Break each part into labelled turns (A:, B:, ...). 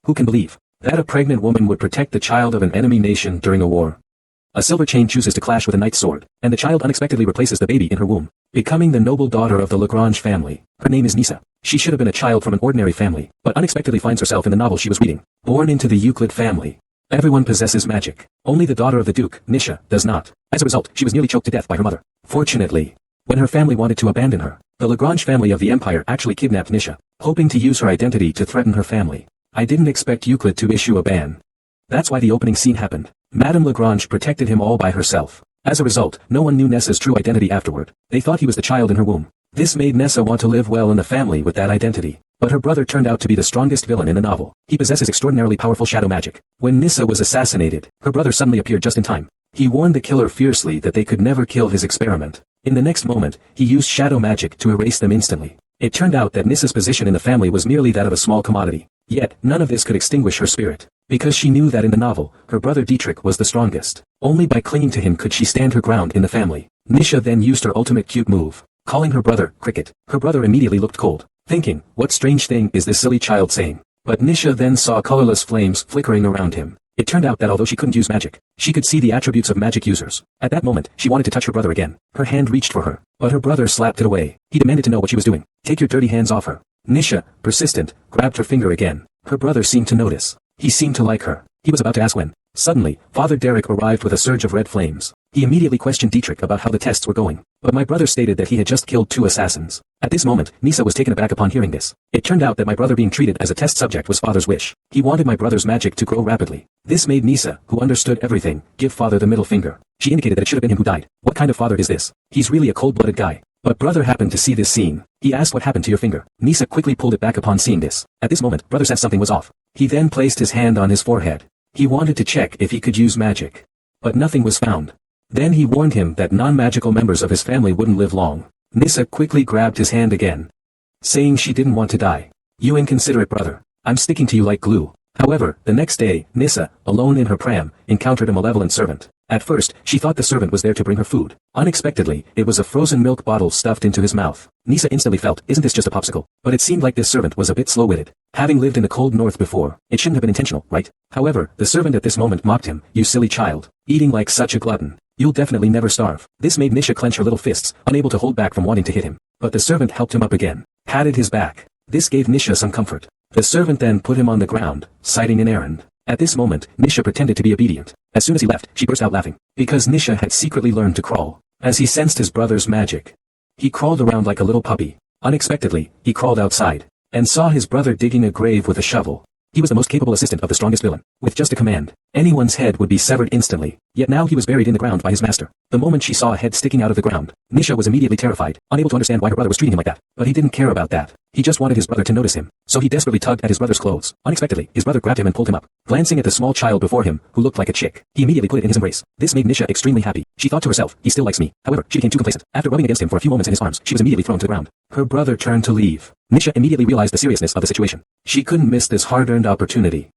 A: Who can believe that a pregnant woman would protect the child of an enemy nation during a war? A silver chain chooses to clash with a knight's sword, and the child unexpectedly replaces the baby in her womb, becoming the noble daughter of the Lagrange family. Her name is Nisa. She should have been a child from an ordinary family, but unexpectedly finds herself in the novel she was reading. Born into the Euclid family. Everyone possesses magic. Only the daughter of the Duke, Nisha, does not. As a result, she was nearly choked to death by her mother. Fortunately, when her family wanted to abandon her, the Lagrange family of the Empire actually kidnapped Nisha, hoping to use her identity to threaten her family. I didn't expect Euclid to issue a ban. That's why the opening scene happened. Madame Lagrange protected him all by herself. As a result, no one knew Nessa's true identity afterward. They thought he was the child in her womb. This made Nessa want to live well in the family with that identity. But her brother turned out to be the strongest villain in the novel. He possesses extraordinarily powerful shadow magic. When Nissa was assassinated, her brother suddenly appeared just in time. He warned the killer fiercely that they could never kill his experiment. In the next moment, he used shadow magic to erase them instantly. It turned out that Nissa's position in the family was merely that of a small commodity. Yet, none of this could extinguish her spirit. Because she knew that in the novel, her brother Dietrich was the strongest. Only by clinging to him could she stand her ground in the family. Nisha then used her ultimate cute move, calling her brother, Cricket. Her brother immediately looked cold, thinking, what strange thing is this silly child saying? But Nisha then saw colorless flames flickering around him. It turned out that although she couldn't use magic, she could see the attributes of magic users. At that moment, she wanted to touch her brother again. Her hand reached for her, but her brother slapped it away. He demanded to know what she was doing. Take your dirty hands off her. Nisha, persistent, grabbed her finger again. Her brother seemed to notice. He seemed to like her. He was about to ask when. Suddenly, Father Derek arrived with a surge of red flames. He immediately questioned Dietrich about how the tests were going. But my brother stated that he had just killed 2 assassins. At this moment, Nisa was taken aback upon hearing this. It turned out that my brother being treated as a test subject was Father's wish. He wanted my brother's magic to grow rapidly. This made Nisa, who understood everything, give Father the middle finger. She indicated that it should have been him who died. What kind of father is this? He's really a cold-blooded guy. But brother happened to see this scene. He asked what happened to your finger. Nisa quickly pulled it back upon seeing this. At this moment, brother sensed something was off. He then placed his hand on his forehead. He wanted to check if he could use magic. But nothing was found. Then he warned him that non-magical members of his family wouldn't live long. Nisa quickly grabbed his hand again, saying she didn't want to die. You inconsiderate brother. I'm sticking to you like glue. However, the next day, Nisa, alone in her pram, encountered a malevolent servant. At first, she thought the servant was there to bring her food. Unexpectedly, it was a frozen milk bottle stuffed into his mouth. Nisa instantly felt, isn't this just a popsicle? But it seemed like this servant was a bit slow-witted. Having lived in the cold north before, it shouldn't have been intentional, right? However, the servant at this moment mocked him, you silly child. Eating like such a glutton. You'll definitely never starve. This made Nisha clench her little fists, unable to hold back from wanting to hit him. But the servant helped him up again, patted his back. This gave Nisha some comfort. The servant then put him on the ground, citing an errand. At this moment, Nisha pretended to be obedient. As soon as he left, she burst out laughing. Because Nisha had secretly learned to crawl. As he sensed his brother's magic, he crawled around like a little puppy. Unexpectedly, he crawled outside, and saw his brother digging a grave with a shovel. He was the most capable assistant of the strongest villain. With just a command, anyone's head would be severed instantly. Yet now he was buried in the ground by his master. The moment she saw a head sticking out of the ground, Nisha was immediately terrified, unable to understand why her brother was treating him like that. But he didn't care about that. He just wanted his brother to notice him. So he desperately tugged at his brother's clothes. Unexpectedly, his brother grabbed him and pulled him up. Glancing at the small child before him, who looked like a chick, he immediately put it in his embrace. This made Nisha extremely happy. She thought to herself, he still likes me. However, she became too complacent. After rubbing against him for a few moments in his arms, she was immediately thrown to the ground. Her brother turned to leave. Nisha immediately realized the seriousness of the situation. She couldn't miss this hard-earned opportunity.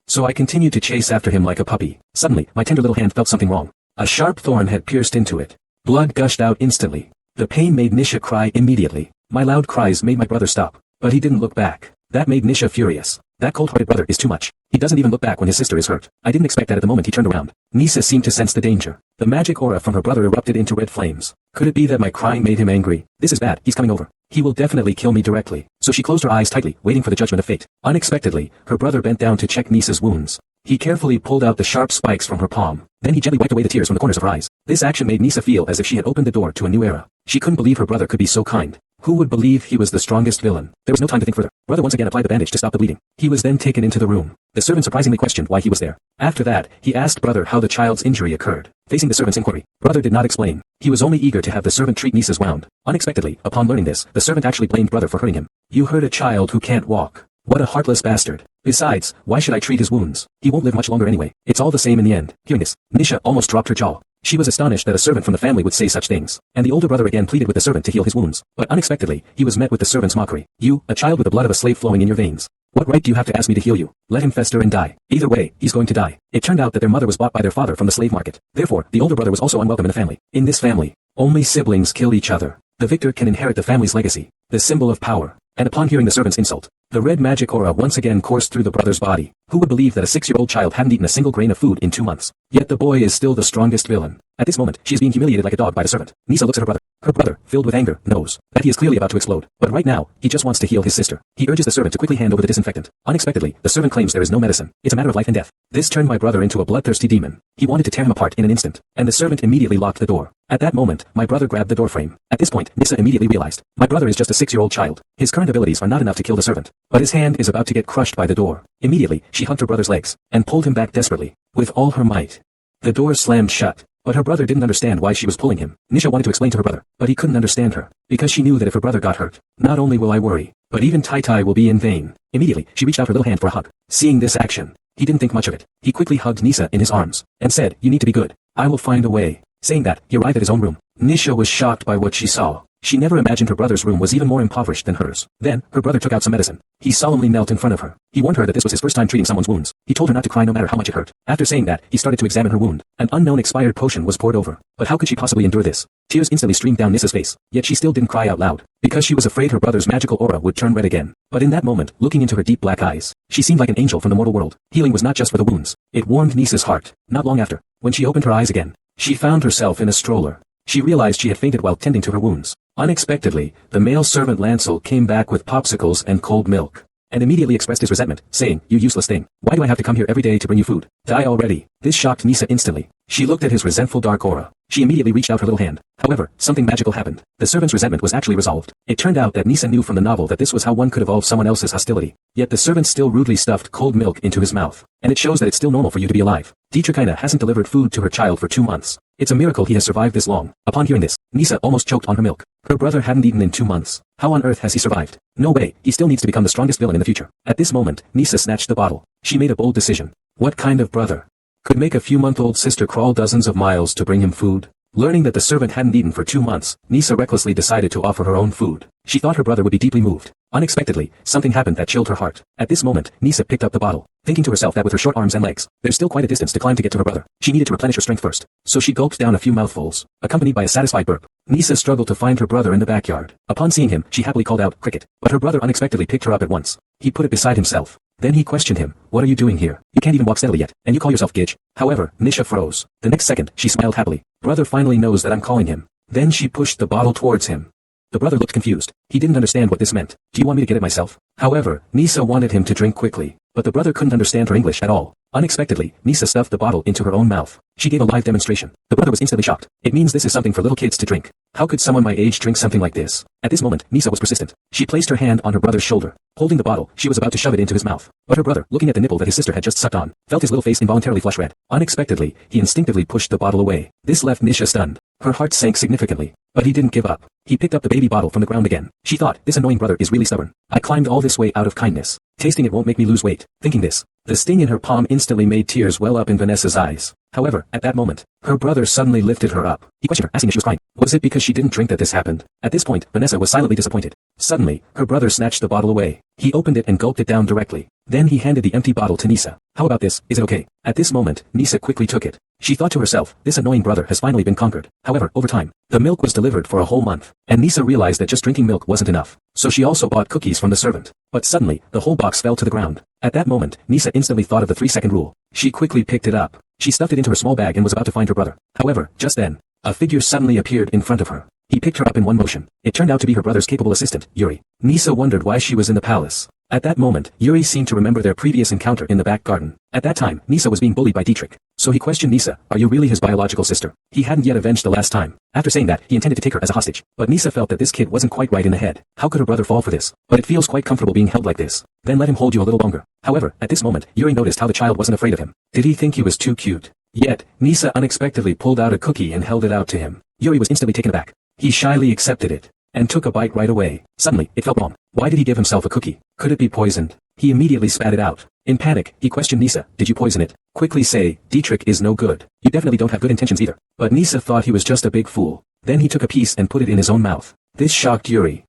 A: So I continued to chase after him like a puppy. Suddenly, my tender little hand felt something wrong. A sharp thorn had pierced into it. Blood gushed out instantly. The pain made Nisha cry immediately. My loud cries made my brother stop, but he didn't look back. That made Nisha furious. That cold-hearted brother is too much. He doesn't even look back when his sister is hurt. I didn't expect that at the moment he turned around. Nisa seemed to sense the danger. The magic aura from her brother erupted into red flames. Could it be that my crying made him angry? This is bad, he's coming over. He will definitely kill me directly. So she closed her eyes tightly, waiting for the judgment of fate. Unexpectedly, her brother bent down to check Nisa's wounds. He carefully pulled out the sharp spikes from her palm. Then he gently wiped away the tears from the corners of her eyes. This action made Nisa feel as if she had opened the door to a new era. She couldn't believe her brother could be so kind. Who would believe he was the strongest villain? There was no time to think further. Brother once again applied the bandage to stop the bleeding. He was then taken into the room. The servant surprisingly questioned why he was there. After that, he asked brother how the child's injury occurred. Facing the servant's inquiry, brother did not explain. He was only eager to have the servant treat Nisa's wound. Unexpectedly, upon learning this, the servant actually blamed brother for hurting him. You hurt a child who can't walk. What a heartless bastard. Besides, why should I treat his wounds? He won't live much longer anyway. It's all the same in the end. Hearing this, Nisha almost dropped her jaw. She was astonished that a servant from the family would say such things. And the older brother again pleaded with the servant to heal his wounds. But unexpectedly, he was met with the servant's mockery. You, a child with the blood of a slave flowing in your veins. What right do you have to ask me to heal you? Let him fester and die. Either way, he's going to die. It turned out that their mother was bought by their father from the slave market. Therefore, the older brother was also unwelcome in the family. In this family, only siblings kill each other. The victor can inherit the family's legacy, the symbol of power. And upon hearing the servant's insult, The red magic aura once again coursed through the brother's body. Who would believe that a 6-year-old child hadn't eaten a single grain of food in 2 months? Yet the boy is still the strongest villain. At this moment, she is being humiliated like a dog by the servant. Nisa looks at her brother. Her brother, filled with anger, knows that he is clearly about to explode. But right now, he just wants to heal his sister. He urges the servant to quickly hand over the disinfectant. Unexpectedly, the servant claims there is no medicine. It's a matter of life and death. This turned my brother into a bloodthirsty demon. He wanted to tear him apart in an instant, and the servant immediately locked the door. At that moment, my brother grabbed the doorframe. At this point, Nisa immediately realized, my brother is just a 6-year-old child. His current abilities are not enough to kill the servant, but his hand is about to get crushed by the door. Immediately, she hugged her brother's legs, and pulled him back desperately, with all her might. The door slammed shut. But her brother didn't understand why she was pulling him. Nisha wanted to explain to her brother, but he couldn't understand her, because she knew that if her brother got hurt, not only will I worry, but even Tai will be in vain. Immediately, she reached out her little hand for a hug. Seeing this action, he didn't think much of it. He quickly hugged Nisa in his arms, and said, "You need to be good. I will find a way." Saying that, he arrived at his own room. Nisha was shocked by what she saw. She never imagined her brother's room was even more impoverished than hers. Then, her brother took out some medicine. He solemnly knelt in front of her. He warned her that this was his first time treating someone's wounds. He told her not to cry no matter how much it hurt. After saying that, he started to examine her wound. An unknown expired potion was poured over. But how could she possibly endure this? Tears instantly streamed down Nissa's face. Yet she still didn't cry out loud, because she was afraid her brother's magical aura would turn red again. But in that moment, looking into her deep black eyes, she seemed like an angel from the mortal world. Healing was not just for the wounds. It warmed Nissa's heart. Not long after, when she opened her eyes again, she found herself in a stroller. She realized she had fainted while tending to her wounds. Unexpectedly, the male servant Lancel came back with popsicles and cold milk, and immediately expressed his resentment, saying, "You useless thing. Why do I have to come here every day to bring you food? Die already." This shocked Nisa instantly. She looked at his resentful dark aura. She immediately reached out her little hand. However, something magical happened. The servant's resentment was actually resolved. It turned out that Nisa knew from the novel that this was how one could evolve someone else's hostility. Yet the servant still rudely stuffed cold milk into his mouth. And it shows that it's still normal for you to be alive. Dietrich hasn't delivered food to her child for 2 months. It's a miracle he has survived this long. Upon hearing this, Nisa almost choked on her milk. Her brother hadn't eaten in 2 months. How on earth has he survived? No way, he still needs to become the strongest villain in the future. At this moment, Nisa snatched the bottle. She made a bold decision. What kind of brother could make a few-month-old sister crawl dozens of miles to bring him food? Learning that the servant hadn't eaten for 2 months, Nisa recklessly decided to offer her own food. She thought her brother would be deeply moved. Unexpectedly, something happened that chilled her heart. At this moment, Nisa picked up the bottle, thinking to herself that with her short arms and legs, there's still quite a distance to climb to get to her brother. She needed to replenish her strength first. So she gulped down a few mouthfuls, accompanied by a satisfied burp. Nisa struggled to find her brother in the backyard. Upon seeing him, she happily called out, "Cricket." But her brother unexpectedly picked her up at once. He put it beside himself. Then he questioned him, "What are you doing here? You can't even walk steadily yet, and you call yourself Gidge?" However, Nisha froze. The next second, she smiled happily. "Brother finally knows that I'm calling him." Then she pushed the bottle towards him. The brother looked confused. He didn't understand what this meant. "Do you want me to get it myself?" However, Nisa wanted him to drink quickly. But the brother couldn't understand her English at all. Unexpectedly, Nisa stuffed the bottle into her own mouth. She gave a live demonstration. The brother was instantly shocked. "It means this is something for little kids to drink. How could someone my age drink something like this?" At this moment, Nisa was persistent. She placed her hand on her brother's shoulder. Holding the bottle, she was about to shove it into his mouth. But her brother, looking at the nipple that his sister had just sucked on, felt his little face involuntarily flush red. Unexpectedly, he instinctively pushed the bottle away. This left Nisha stunned. Her heart sank significantly. But he didn't give up. He picked up the baby bottle from the ground again. She thought, this annoying brother is really stubborn. I climbed all this way out of kindness. Tasting it won't make me lose weight. Thinking this, the sting in her palm instantly made tears well up in Vanessa's eyes. However, at that moment, her brother suddenly lifted her up. He questioned her, asking if she was crying. Was it because she didn't drink that this happened? At this point, Vanessa was silently disappointed. Suddenly, her brother snatched the bottle away. He opened it and gulped it down directly. Then he handed the empty bottle to Nisa. "How about this, is it okay?" At this moment, Nisa quickly took it. She thought to herself, this annoying brother has finally been conquered. However, over time, the milk was delivered for a whole month, and Nisa realized that just drinking milk wasn't enough. So she also bought cookies from the servant. But suddenly, the whole box fell to the ground. At that moment, Nisa instantly thought of the 3-second rule. She quickly picked it up. She stuffed it into her small bag and was about to find her brother. However, just then, a figure suddenly appeared in front of her. He picked her up in one motion. It turned out to be her brother's capable assistant, Yuri. Nisa wondered why she was in the palace. At that moment, Yuri seemed to remember their previous encounter in the back garden. At that time, Nisa was being bullied by Dietrich. So he questioned Nisa, "Are you really his biological sister?" He hadn't yet avenged the last time. After saying that, he intended to take her as a hostage. But Nisa felt that this kid wasn't quite right in the head. How could her brother fall for this? But it feels quite comfortable being held like this. Then let him hold you a little longer. However, at this moment, Yuri noticed how the child wasn't afraid of him. Did he think he was too cute? Yet, Nisa unexpectedly pulled out a cookie and held it out to him. Yuri was instantly taken aback. He shyly accepted it, and took a bite right away. Suddenly, it felt wrong. Why did he give himself a cookie? Could it be poisoned? He immediately spat it out. In panic, he questioned Nisa, "Did you poison it?" "Quickly say, Dietrich is no good. You definitely don't have good intentions either." But Nisa thought he was just a big fool. Then he took a piece and put it in his own mouth. This shocked Yuri.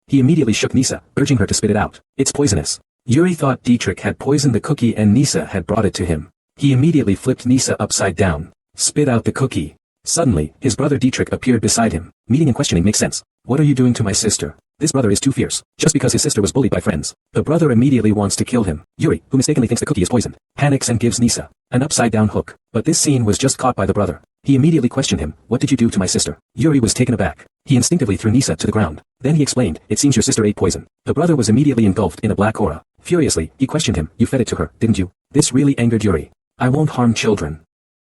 A: He immediately shook Nisa, urging her to spit it out. "It's poisonous." Yuri thought Dietrich had poisoned the cookie and Nisa had brought it to him. He immediately flipped Nisa upside down. "Spit out the cookie." Suddenly, his brother Dietrich appeared beside him. Meeting and questioning makes sense. "What are you doing to my sister?" This brother is too fierce, just because his sister was bullied by friends. The brother immediately wants to kill him. Yuri, who mistakenly thinks the cookie is poisoned, panics and gives Nisa an upside-down hook. But this scene was just caught by the brother. He immediately questioned him, "What did you do to my sister?" Yuri was taken aback. He instinctively threw Nisa to the ground. Then he explained, "It seems your sister ate poison." The brother was immediately engulfed in a black aura. Furiously, he questioned him, "You fed it to her, didn't you?" This really angered Yuri. "I won't harm children.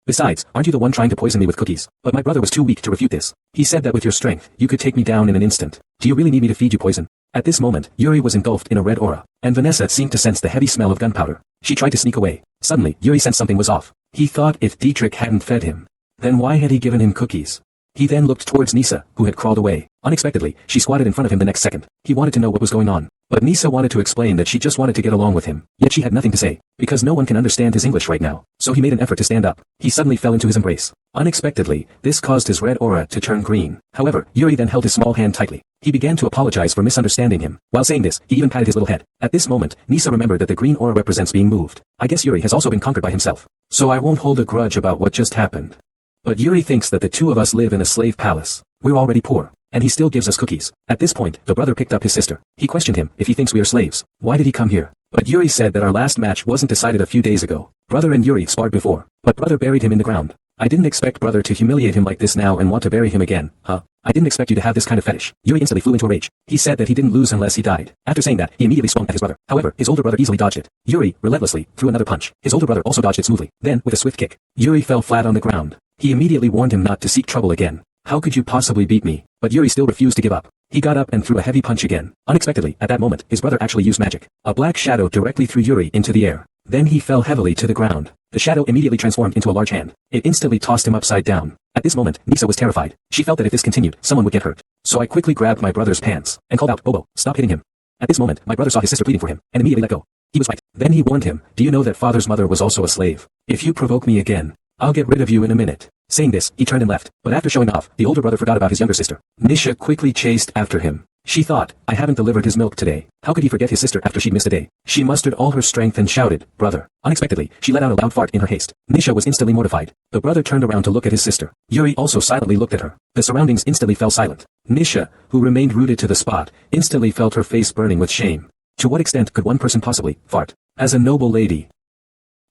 A: Besides, aren't you the one trying to poison me with cookies?" But my brother was too weak to refute this. He said that with your strength, you could take me down in an instant. Do you really need me to feed you poison? At this moment, Yuri was engulfed in a red aura, and Vanessa seemed to sense the heavy smell of gunpowder. She tried to sneak away. Suddenly, Yuri sensed something was off. He thought if Dietrich hadn't fed him, then why had he given him cookies? He then looked towards Nisa, who had crawled away. Unexpectedly, she squatted in front of him the next second. He wanted to know what was going on. But Nisa wanted to explain that she just wanted to get along with him. Yet she had nothing to say, because no one can understand his English right now. So he made an effort to stand up. He suddenly fell into his embrace. Unexpectedly, this caused his red aura to turn green. However, Yuri then held his small hand tightly. He began to apologize for misunderstanding him. While saying this, he even patted his little head. At this moment, Nisa remembered that the green aura represents being moved. I guess Yuri has also been conquered by himself. So I won't hold a grudge about what just happened. But Yuri thinks that the two of us live in a slave palace. We're already poor, and he still gives us cookies. At this point, the brother picked up his sister. He questioned him if he thinks we are slaves. Why did he come here? But Yuri said that our last match wasn't decided a few days ago. Brother and Yuri sparred before, but brother buried him in the ground. I didn't expect brother to humiliate him like this now and want to bury him again, huh? I didn't expect you to have this kind of fetish. Yuri instantly flew into a rage. He said that he didn't lose unless he died. After saying that, he immediately swung at his brother. However, his older brother easily dodged it. Yuri, relentlessly, threw another punch. His older brother also dodged it smoothly. Then, with a swift kick, Yuri fell flat on the ground. He immediately warned him not to seek trouble again. How could you possibly beat me? But Yuri still refused to give up. He got up and threw a heavy punch again. Unexpectedly, at that moment, his brother actually used magic. A black shadow directly threw Yuri into the air. Then he fell heavily to the ground. The shadow immediately transformed into a large hand. It instantly tossed him upside down. At this moment, Nisa was terrified. She felt that if this continued, someone would get hurt. So I quickly grabbed my brother's pants and called out, "Bobo, stop hitting him." At this moment, my brother saw his sister pleading for him and immediately let go. He was right. Then he warned him, "Do you know that father's mother was also a slave? If you provoke me again, I'll get rid of you in a minute." Saying this, he turned and left. But after showing off, the older brother forgot about his younger sister. Nisha quickly chased after him. She thought, I haven't delivered his milk today. How could he forget his sister after she'd missed a day? She mustered all her strength and shouted, "Brother." Unexpectedly, she let out a loud fart in her haste. Nisha was instantly mortified. The brother turned around to look at his sister. Yuri also silently looked at her. The surroundings instantly fell silent. Nisha, who remained rooted to the spot, instantly felt her face burning with shame. To what extent could one person possibly fart? As a noble lady,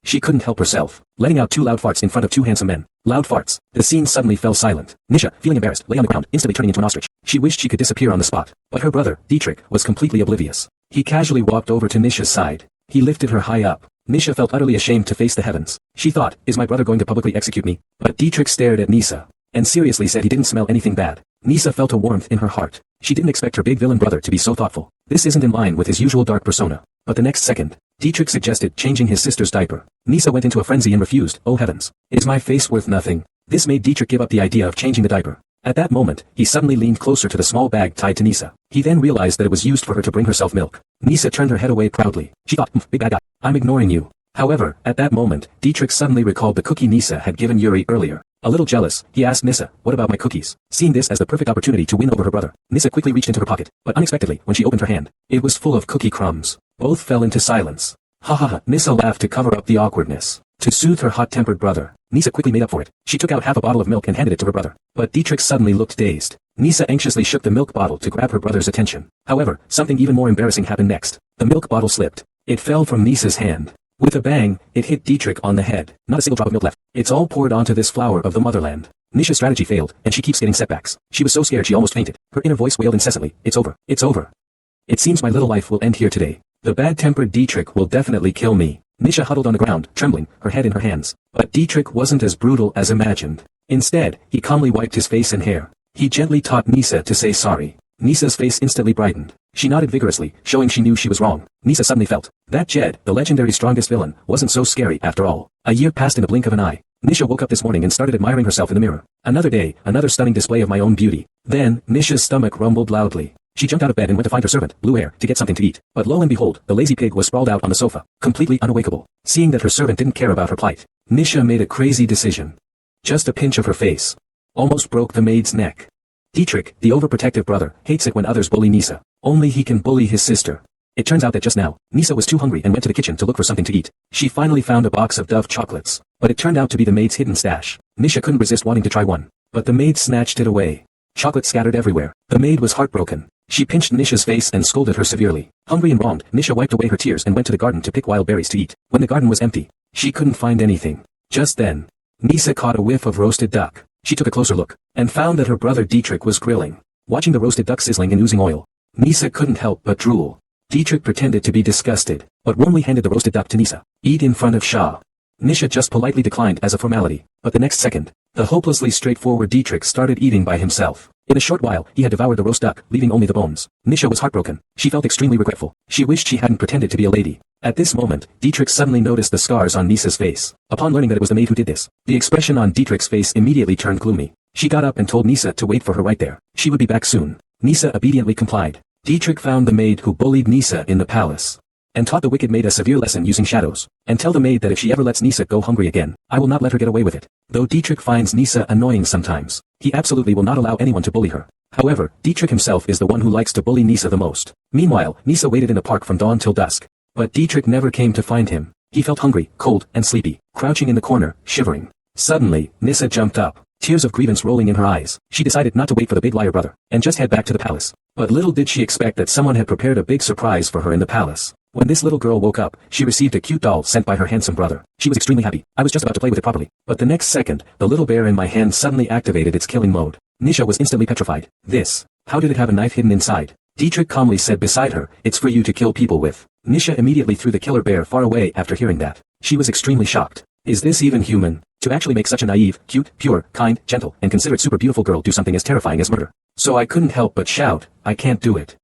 A: she couldn't help herself, letting out two loud farts in front of two handsome men. Loud farts. The scene suddenly fell silent. Nisha, feeling embarrassed, lay on the ground, instantly turning into an ostrich. She wished she could disappear on the spot. But her brother, Dietrich, was completely oblivious. He casually walked over to Nisha's side. He lifted her high up. Nisha felt utterly ashamed to face the heavens. She thought, is my brother going to publicly execute me? But Dietrich stared at Nisa, and seriously said he didn't smell anything bad. Nisa felt a warmth in her heart. She didn't expect her big villain brother to be so thoughtful. This isn't in line with his usual dark persona. But the next second, Dietrich suggested changing his sister's diaper. Nisa went into a frenzy and refused. Oh heavens. Is my face worth nothing? This made Dietrich give up the idea of changing the diaper. At that moment, he suddenly leaned closer to the small bag tied to Nisa. He then realized that it was used for her to bring herself milk. Nisa turned her head away proudly. She thought, big bad guy, I'm ignoring you. However, at that moment, Dietrich suddenly recalled the cookie Nisa had given Yuri earlier. A little jealous, he asked Nisa, what about my cookies? Seeing this as the perfect opportunity to win over her brother, Nisa quickly reached into her pocket, but unexpectedly, when she opened her hand, it was full of cookie crumbs. Both fell into silence. Ha ha ha, Nisa laughed to cover up the awkwardness. To soothe her hot-tempered brother, Nisa quickly made up for it. She took out half a bottle of milk and handed it to her brother. But Dietrich suddenly looked dazed. Nisa anxiously shook the milk bottle to grab her brother's attention. However, something even more embarrassing happened next. The milk bottle slipped. It fell from Nisa's hand. With a bang, it hit Dietrich on the head. Not a single drop of milk left. It's all poured onto this flower of the motherland. Nisha's strategy failed, and she keeps getting setbacks. She was so scared she almost fainted. Her inner voice wailed incessantly, "It's over. It's over. It seems my little life will end here today. The bad-tempered Dietrich will definitely kill me." Nisha huddled on the ground, trembling, her head in her hands. But Dietrich wasn't as brutal as imagined. Instead, he calmly wiped his face and hair. He gently taught Nisa to say sorry. Nisa's face instantly brightened. She nodded vigorously, showing she knew she was wrong. Nisa suddenly felt that Jed, the legendary strongest villain, wasn't so scary after all. A year passed in a blink of an eye. Nisha woke up this morning and started admiring herself in the mirror. Another day, another stunning display of my own beauty. Then, Nisha's stomach rumbled loudly. She jumped out of bed and went to find her servant, Blue Hair, to get something to eat. But lo and behold, the lazy pig was sprawled out on the sofa, completely unawakeable. Seeing that her servant didn't care about her plight, Nisha made a crazy decision. Just a pinch of her face almost broke the maid's neck. Dietrich, the overprotective brother, hates it when others bully Nisa. Only he can bully his sister. It turns out that just now, Nisa was too hungry and went to the kitchen to look for something to eat. She finally found a box of Dove chocolates, but it turned out to be the maid's hidden stash. Nisha couldn't resist wanting to try one, but the maid snatched it away. Chocolate scattered everywhere. The maid was heartbroken. She pinched Nisha's face and scolded her severely. Hungry and wronged, Nisha wiped away her tears and went to the garden to pick wild berries to eat. When the garden was empty, she couldn't find anything. Just then, Nisa caught a whiff of roasted duck. She took a closer look, and found that her brother Dietrich was grilling. Watching the roasted duck sizzling and oozing oil, Nisa couldn't help but drool. Dietrich pretended to be disgusted, but warmly handed the roasted duck to Nisa. Eat in front of Shah. Nisha just politely declined as a formality, but the next second, the hopelessly straightforward Dietrich started eating by himself. In a short while, he had devoured the roast duck, leaving only the bones. Nisha was heartbroken. She felt extremely regretful. She wished she hadn't pretended to be a lady. At this moment, Dietrich suddenly noticed the scars on Nisa's face. Upon learning that it was the maid who did this, the expression on Dietrich's face immediately turned gloomy. She got up and told Nisa to wait for her right there. She would be back soon. Nisa obediently complied. Dietrich found the maid who bullied Nisa in the palace, and taught the wicked maid a severe lesson using shadows. And tell the maid that if she ever lets Nisa go hungry again, I will not let her get away with it. Though Dietrich finds Nisa annoying sometimes, he absolutely will not allow anyone to bully her. However, Dietrich himself is the one who likes to bully Nisa the most. Meanwhile, Nisa waited in the park from dawn till dusk. But Dietrich never came to find him. He felt hungry, cold, and sleepy, crouching in the corner, shivering. Suddenly, Nisa jumped up, tears of grievance rolling in her eyes. She decided not to wait for the big liar brother, and just head back to the palace. But little did she expect that someone had prepared a big surprise for her in the palace. When this little girl woke up, she received a cute doll sent by her handsome brother. She was extremely happy. I was just about to play with it properly. But the next second, the little bear in my hand suddenly activated its killing mode. Nisha was instantly petrified. This. How did it have a knife hidden inside? Dietrich calmly said beside her, it's for you to kill people with. Nisha immediately threw the killer bear far away after hearing that. She was extremely shocked. Is this even human? To actually make such a naive, cute, pure, kind, gentle, and considerate super beautiful girl do something as terrifying as murder. So I couldn't help but shout, I can't do it.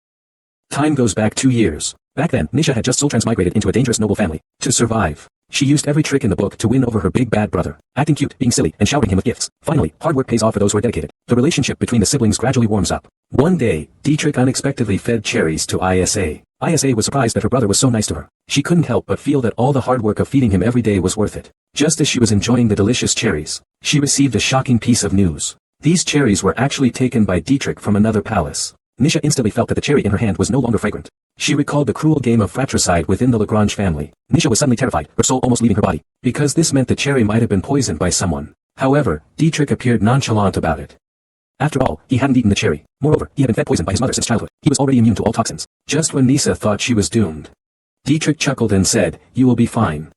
A: Time goes back 2 years. Back then, Nisha had just soul transmigrated into a dangerous noble family. To survive, she used every trick in the book to win over her big bad brother, acting cute, being silly, and showering him with gifts. Finally, hard work pays off for those who are dedicated. The relationship between the siblings gradually warms up. One day, Dietrich unexpectedly fed cherries to Isa. Isa was surprised that her brother was so nice to her. She couldn't help but feel that all the hard work of feeding him every day was worth it. Just as she was enjoying the delicious cherries, she received a shocking piece of news. These cherries were actually taken by Dietrich from another palace. Nisha instantly felt that the cherry in her hand was no longer fragrant. She recalled the cruel game of fratricide within the Lagrange family. Nisha was suddenly terrified, her soul almost leaving her body, because this meant the cherry might have been poisoned by someone. However, Dietrich appeared nonchalant about it. After all, he hadn't eaten the cherry. Moreover, he had been fed poison by his mother since childhood. He was already immune to all toxins. Just when Nisa thought she was doomed, Dietrich chuckled and said, you will be fine.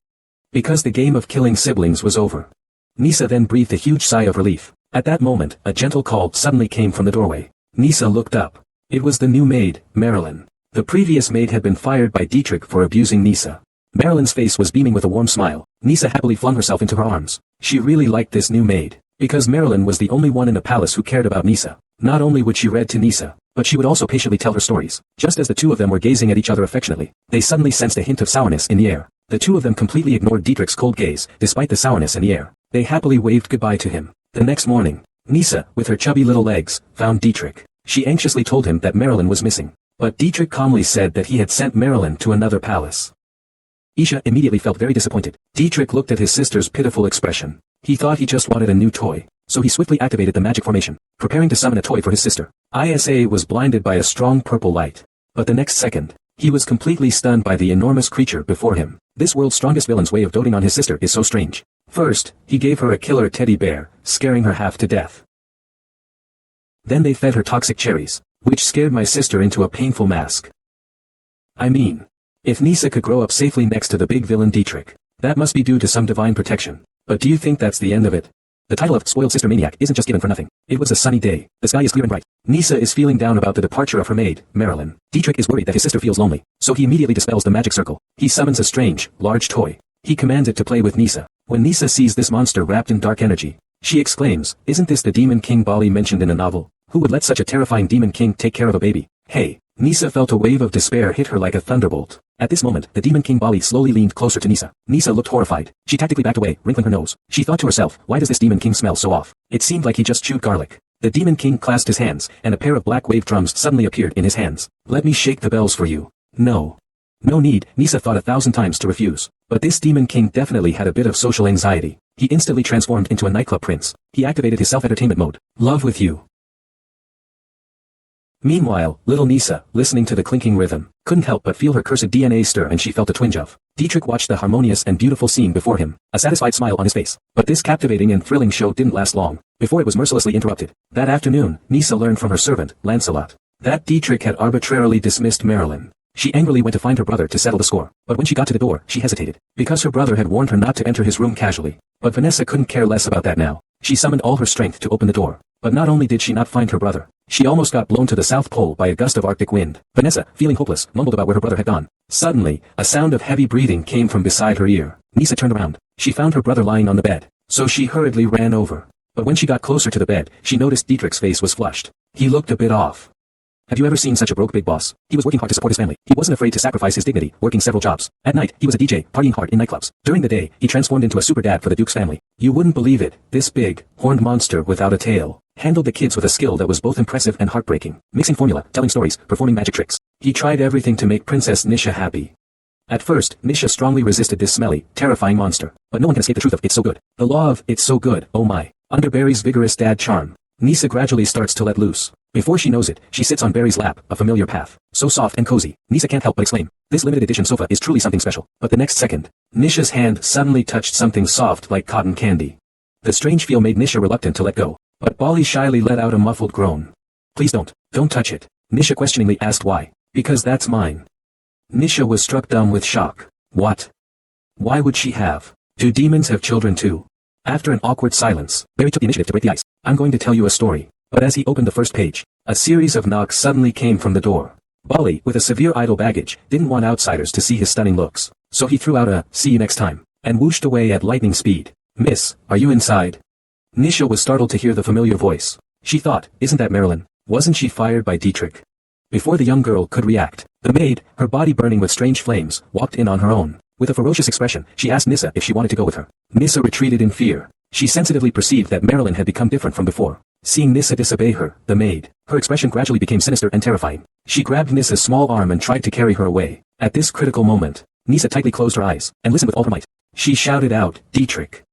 A: Because the game of killing siblings was over. Nisa then breathed a huge sigh of relief. At that moment, a gentle call suddenly came from the doorway. Nisa looked up. It was the new maid, Marilyn. The previous maid had been fired by Dietrich for abusing Nisa. Marilyn's face was beaming with a warm smile. Nisa happily flung herself into her arms. She really liked this new maid, because Marilyn was the only one in the palace who cared about Nisa. Not only would she read to Nisa, but she would also patiently tell her stories. Just as the two of them were gazing at each other affectionately, they suddenly sensed a hint of sourness in the air. The two of them completely ignored Dietrich's cold gaze, despite the sourness in the air. They happily waved goodbye to him. The next morning, Nisa, with her chubby little legs, found Dietrich. She anxiously told him that Marilyn was missing. But Dietrich calmly said that he had sent Marilyn to another palace. Isha immediately felt very disappointed. Dietrich looked at his sister's pitiful expression. He thought he just wanted a new toy. So he swiftly activated the magic formation, preparing to summon a toy for his sister. Isa was blinded by a strong purple light. But the next second, he was completely stunned by the enormous creature before him. This world's strongest villain's way of doting on his sister is so strange. First, he gave her a killer teddy bear, scaring her half to death. Then they fed her toxic cherries, which scared my sister into a painful mask. I mean, if Nisa could grow up safely next to the big villain Dietrich, that must be due to some divine protection. But do you think that's the end of it? The title of Spoiled Sister Maniac isn't just given for nothing. It was a sunny day. The sky is clear and bright. Nisa is feeling down about the departure of her maid, Marilyn. Dietrich is worried that his sister feels lonely, so he immediately dispels the magic circle. He summons a strange, large toy. He commands it to play with Nisa. When Nisa sees this monster wrapped in dark energy, she exclaims, isn't this the Demon King Bali mentioned in a novel? Who would let such a terrifying demon king take care of a baby? Hey! Nisa felt a wave of despair hit her like a thunderbolt. At this moment, the demon king Bali slowly leaned closer to Nisa. Nisa looked horrified. She tactically backed away, wrinkling her nose. She thought to herself, why does this demon king smell so off? It seemed like he just chewed garlic. The demon king clasped his hands, and a pair of black wave drums suddenly appeared in his hands. Let me shake the bells for you. No. No need, Nisa thought 1,000 times to refuse. But this demon king definitely had a bit of social anxiety. He instantly transformed into a nightclub prince. He activated his self-entertainment mode. Love with you. Meanwhile, little Nisa, listening to the clinking rhythm, couldn't help but feel her cursed DNA stir, and she felt a twinge of. Dietrich watched the harmonious and beautiful scene before him, a satisfied smile on his face. But this captivating and thrilling show didn't last long, before it was mercilessly interrupted. That afternoon, Nisa learned from her servant, Lancelot, that Dietrich had arbitrarily dismissed Marilyn. She angrily went to find her brother to settle the score, but when she got to the door, she hesitated, because her brother had warned her not to enter his room casually. But Vanessa couldn't care less about that now. She summoned all her strength to open the door. But not only did she not find her brother, she almost got blown to the South Pole by a gust of Arctic wind. Vanessa, feeling hopeless, mumbled about where her brother had gone. Suddenly, a sound of heavy breathing came from beside her ear. Nisa turned around. She found her brother lying on the bed, so she hurriedly ran over. But when she got closer to the bed, she noticed Dietrich's face was flushed. He looked a bit off. Have you ever seen such a broke big boss? He was working hard to support his family. He wasn't afraid to sacrifice his dignity, working several jobs. At night, he was a DJ, partying hard in nightclubs. During the day, he transformed into a super dad for the Duke's family. You wouldn't believe it, this big, horned monster without a tail handled the kids with a skill that was both impressive and heartbreaking. Mixing formula, telling stories, performing magic tricks. He tried everything to make Princess Nisha happy. At first, Nisha strongly resisted this smelly, terrifying monster. But no one can escape the truth of "it's so good." The law of "it's so good, oh my." Under Barry's vigorous dad charm, Nisa gradually starts to let loose. Before she knows it, she sits on Barry's lap, a familiar path. So soft and cozy, Nisa can't help but exclaim, "This limited edition sofa is truly something special." But the next second, Nisha's hand suddenly touched something soft like cotton candy. The strange feel made Nisha reluctant to let go. But Bali shyly let out a muffled groan. "Please don't touch it." Nisha questioningly asked why. "Because that's mine." Nisha was struck dumb with shock. What? Why would she have? Do demons have children too? After an awkward silence, Barry took the initiative to break the ice. "I'm going to tell you a story." But as he opened the first page, a series of knocks suddenly came from the door. Bali, with a severe idol baggage, didn't want outsiders to see his stunning looks. So he threw out a "see you next time," and whooshed away at lightning speed. "Miss, are you inside?" Nisha was startled to hear the familiar voice. She thought, isn't that Marilyn? Wasn't she fired by Dietrich? Before the young girl could react, the maid, her body burning with strange flames, walked in on her own. With a ferocious expression, she asked Nissa if she wanted to go with her. Nissa retreated in fear. She sensitively perceived that Marilyn had become different from before. Seeing Nissa disobey her, the maid, her expression gradually became sinister and terrifying. She grabbed Nissa's small arm and tried to carry her away. At this critical moment, Nissa tightly closed her eyes and listened with all her might. She shouted out, "Dietrich!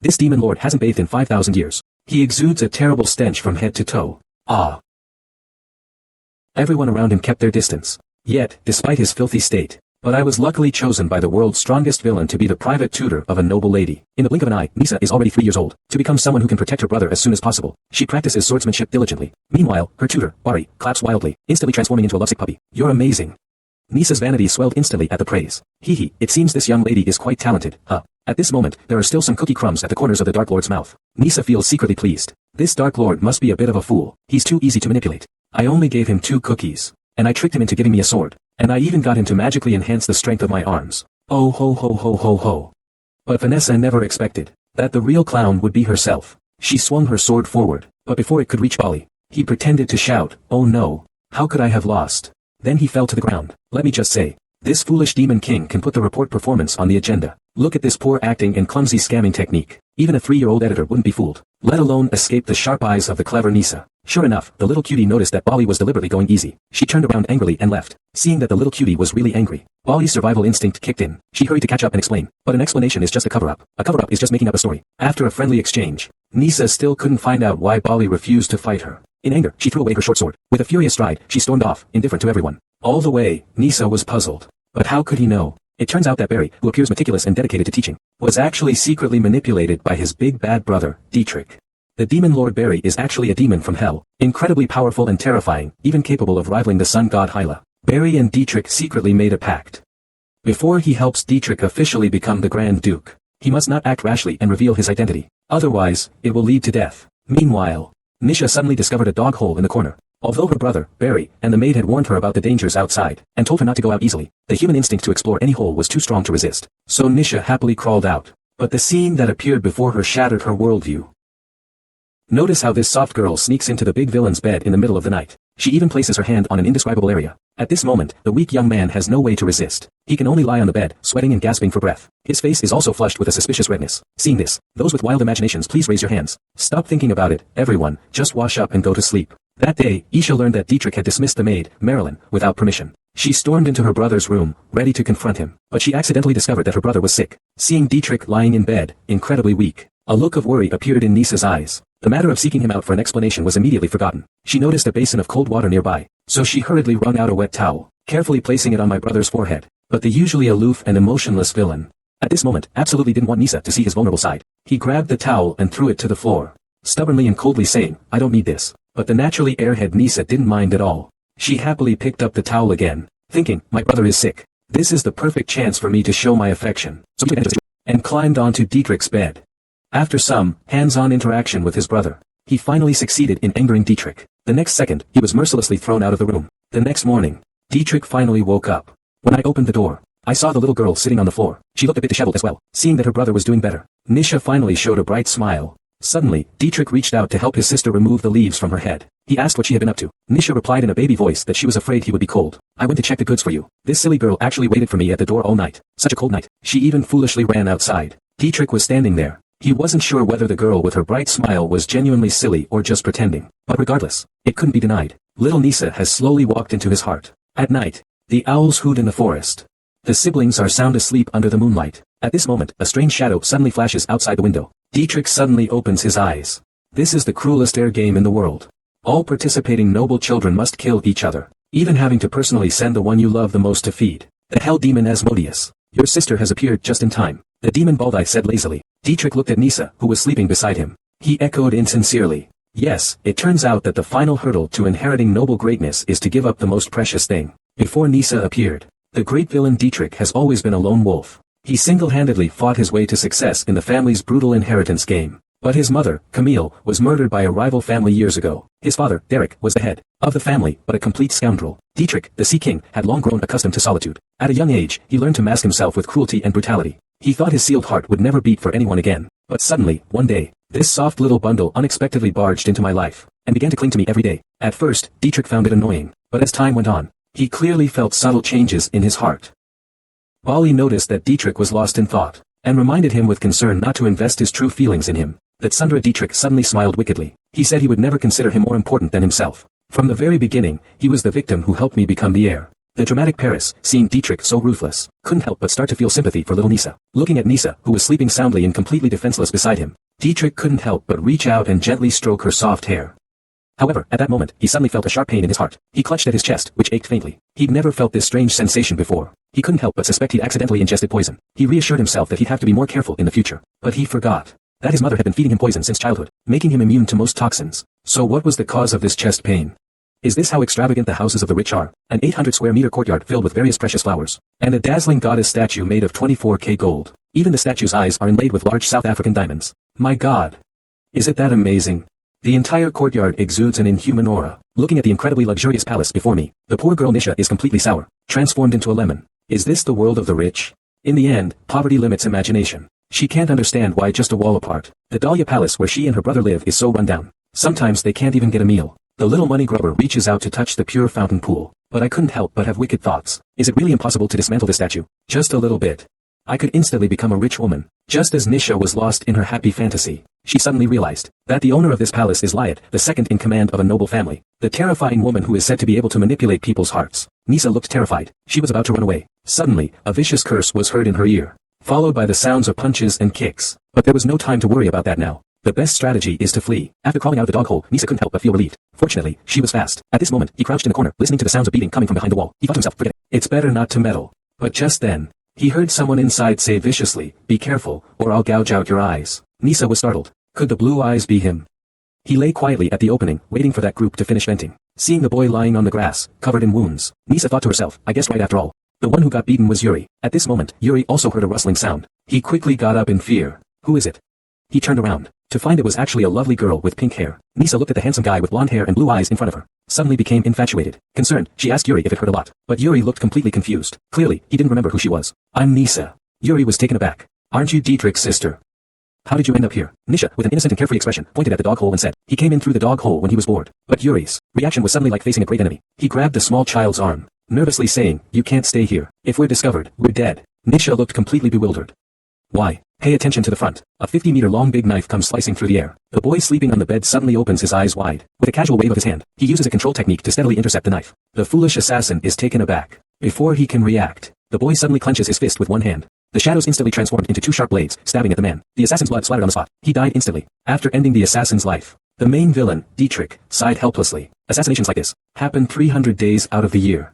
A: This demon lord hasn't bathed in 5,000 years. He exudes a terrible stench from head to toe. Ah!" Everyone around him kept their distance. Yet, despite his filthy state, but I was luckily chosen by the world's strongest villain to be the private tutor of a noble lady. In the blink of an eye, Nissa is already 3 years old. To become someone who can protect her brother as soon as possible, she practices swordsmanship diligently. Meanwhile, her tutor, Bari, claps wildly, instantly transforming into a lovesick puppy. "You're amazing." Nissa's vanity swelled instantly at the praise. "Hee, it seems this young lady is quite talented, huh?" At this moment, there are still some cookie crumbs at the corners of the Dark Lord's mouth. Nissa feels secretly pleased. This Dark Lord must be a bit of a fool. He's too easy to manipulate. I only gave him 2 cookies. And I tricked him into giving me a sword. And I even got him to magically enhance the strength of my arms. Oh ho ho ho ho ho. But Vanessa never expected that the real clown would be herself. She swung her sword forward, but before it could reach Bali, he pretended to shout, "Oh no, how could I have lost?" Then he fell to the ground. Let me just say, this foolish demon king can put the report performance on the agenda. Look at this poor acting and clumsy scamming technique. Even a 3-year-old editor wouldn't be fooled, let alone escape the sharp eyes of the clever Nissa. Sure enough, the little cutie noticed that Bali was deliberately going easy. She turned around angrily and left. Seeing that the little cutie was really angry, Bali's survival instinct kicked in. She hurried to catch up and explain. But an explanation is just a cover-up. A cover-up is just making up a story. After a friendly exchange, Nissa still couldn't find out why Bali refused to fight her. In anger, she threw away her short sword. With a furious stride, she stormed off, indifferent to everyone. All the way, Nissa was puzzled. But how could he know? It turns out that Barry, who appears meticulous and dedicated to teaching, was actually secretly manipulated by his big bad brother, Dietrich. The demon lord Barry is actually a demon from hell, incredibly powerful and terrifying, even capable of rivaling the sun god Hyla. Barry and Dietrich secretly made a pact. Before he helps Dietrich officially become the Grand Duke, he must not act rashly and reveal his identity. Otherwise, it will lead to death. Meanwhile, Nisha suddenly discovered a dog hole in the corner. Although her brother, Barry, and the maid had warned her about the dangers outside, and told her not to go out easily, the human instinct to explore any hole was too strong to resist. So Nisha happily crawled out. But the scene that appeared before her shattered her worldview. Notice how this soft girl sneaks into the big villain's bed in the middle of the night. She even places her hand on an indescribable area. At this moment, the weak young man has no way to resist. He can only lie on the bed, sweating and gasping for breath. His face is also flushed with a suspicious redness. Seeing this, those with wild imaginations, please raise your hands. Stop thinking about it, everyone, just wash up and go to sleep. That day, Isha learned that Dietrich had dismissed the maid, Marilyn, without permission. She stormed into her brother's room, ready to confront him, but she accidentally discovered that her brother was sick. Seeing Dietrich lying in bed, incredibly weak, a look of worry appeared in Nissa's eyes. The matter of seeking him out for an explanation was immediately forgotten. She noticed a basin of cold water nearby, so she hurriedly wrung out a wet towel, carefully placing it on my brother's forehead. But the usually aloof and emotionless villain, at this moment, absolutely didn't want Nissa to see his vulnerable side. He grabbed the towel and threw it to the floor, stubbornly and coldly saying, "I don't need this." But the naturally airhead Nissa didn't mind at all. She happily picked up the towel again, thinking, my brother is sick. This is the perfect chance for me to show my affection. So he and climbed onto Dietrich's bed. After some hands-on interaction with his brother, he finally succeeded in angering Dietrich. The next second, he was mercilessly thrown out of the room. The next morning, Dietrich finally woke up. When I opened the door, I saw the little girl sitting on the floor. She looked a bit disheveled as well. Seeing that her brother was doing better, Nisha finally showed a bright smile. Suddenly, Dietrich reached out to help his sister remove the leaves from her head. He asked what she had been up to. Nisha replied in a baby voice that she was afraid he would be cold. I went to check the goods for you. This silly girl actually waited for me at the door all night. Such a cold night. She even foolishly ran outside. Dietrich was standing there. He wasn't sure whether the girl with her bright smile was genuinely silly or just pretending. But regardless, it couldn't be denied. Little Nisa has slowly walked into his heart. At night, the owls hoot in the forest. The siblings are sound asleep under the moonlight. At this moment, a strange shadow suddenly flashes outside the window. Dietrich suddenly opens his eyes. This is the cruelest air game in the world. All participating noble children must kill each other, even having to personally send the one you love the most to feed. The hell demon Asmodeus. Your sister has appeared just in time. The demon Baldai said lazily. Dietrich looked at Nisa, who was sleeping beside him. He echoed insincerely. Yes, it turns out that the final hurdle to inheriting noble greatness is to give up the most precious thing. Before Nisa appeared, the great villain Dietrich has always been a lone wolf. He single-handedly fought his way to success in the family's brutal inheritance game. But his mother, Camille, was murdered by a rival family years ago. His father, Derek, was the head of the family, but a complete scoundrel. Dietrich, the Sea King, had long grown accustomed to solitude. At a young age, he learned to mask himself with cruelty and brutality. He thought his sealed heart would never beat for anyone again. But suddenly, one day, this soft little bundle unexpectedly barged into my life, and began to cling to me every day. At first, Dietrich found it annoying, but as time went on, he clearly felt subtle changes in his heart. Bali noticed that Dietrich was lost in thought, and reminded him with concern not to invest his true feelings in him. That Sundra Dietrich suddenly smiled wickedly. He said he would never consider him more important than himself. From the very beginning, he was the victim who helped me become the heir. The dramatic Paris, seeing Dietrich so ruthless, couldn't help but start to feel sympathy for little Nisa. Looking at Nisa, who was sleeping soundly and completely defenseless beside him, Dietrich couldn't help but reach out and gently stroke her soft hair. However, at that moment, he suddenly felt a sharp pain in his heart. He clutched at his chest, which ached faintly. He'd never felt this strange sensation before. He couldn't help but suspect he'd accidentally ingested poison. He reassured himself that he'd have to be more careful in the future. But he forgot that his mother had been feeding him poison since childhood, making him immune to most toxins. So what was the cause of this chest pain? Is this how extravagant the houses of the rich are? An 800 square meter courtyard filled with various precious flowers, and a dazzling goddess statue made of 24K gold. Even the statue's eyes are inlaid with large South African diamonds. My God! Is it that amazing? The entire courtyard exudes an inhuman aura. Looking at the incredibly luxurious palace before me, the poor girl Nisha is completely sour, transformed into a lemon. Is this the world of the rich? In the end, poverty limits imagination. She can't understand why just a wall apart. The Dahlia Palace where she and her brother live is so run down. Sometimes they can't even get a meal. The little money grubber reaches out to touch the pure fountain pool. But I couldn't help but have wicked thoughts. Is it really impossible to dismantle this statue? Just a little bit. I could instantly become a rich woman. Just as Nisha was lost in her happy fantasy, she suddenly realized that the owner of this palace is Lyat, the second in command of a noble family, the terrifying woman who is said to be able to manipulate people's hearts. Nisa looked terrified. She was about to run away. Suddenly, a vicious curse was heard in her ear, followed by the sounds of punches and kicks. But there was no time to worry about that now. The best strategy is to flee. After crawling out of the dog hole, Nisa couldn't help but feel relieved. Fortunately, she was fast. At this moment, he crouched in the corner, listening to the sounds of beating coming from behind the wall. He thought to himself, forget it. It's better not to meddle. But just then, he heard someone inside say viciously, "Be careful, or I'll gouge out your eyes." Nisa was startled. Could the blue eyes be him? He lay quietly at the opening, waiting for that group to finish venting. Seeing the boy lying on the grass, covered in wounds, Nisa thought to herself, I guess right after all. The one who got beaten was Yuri. At this moment, Yuri also heard a rustling sound. He quickly got up in fear. Who is it? He turned around, to find it was actually a lovely girl with pink hair. Nisa looked at the handsome guy with blonde hair and blue eyes in front of her. Suddenly became infatuated. Concerned, she asked Yuri if it hurt a lot. But Yuri looked completely confused. Clearly, he didn't remember who she was. I'm Nisa. Yuri was taken aback. Aren't you Dietrich's sister? How did you end up here? Nisha, with an innocent and carefree expression, pointed at the dog hole and said, he came in through the dog hole when he was bored. But Yuri's reaction was suddenly like facing a great enemy. He grabbed the small child's arm, nervously saying, you can't stay here. If we're discovered, we're dead. Nisha looked completely bewildered. Why? Pay attention to the front. A 50-meter-long big knife comes slicing through the air. The boy sleeping on the bed suddenly opens his eyes wide. With a casual wave of his hand, he uses a control technique to steadily intercept the knife. The foolish assassin is taken aback. Before he can react, the boy suddenly clenches his fist with one hand. The shadows instantly transformed into two sharp blades, stabbing at the man. The assassin's blood splattered on the spot. He died instantly. After ending the assassin's life, the main villain, Dietrich, sighed helplessly. Assassinations like this happen 300 days out of the year.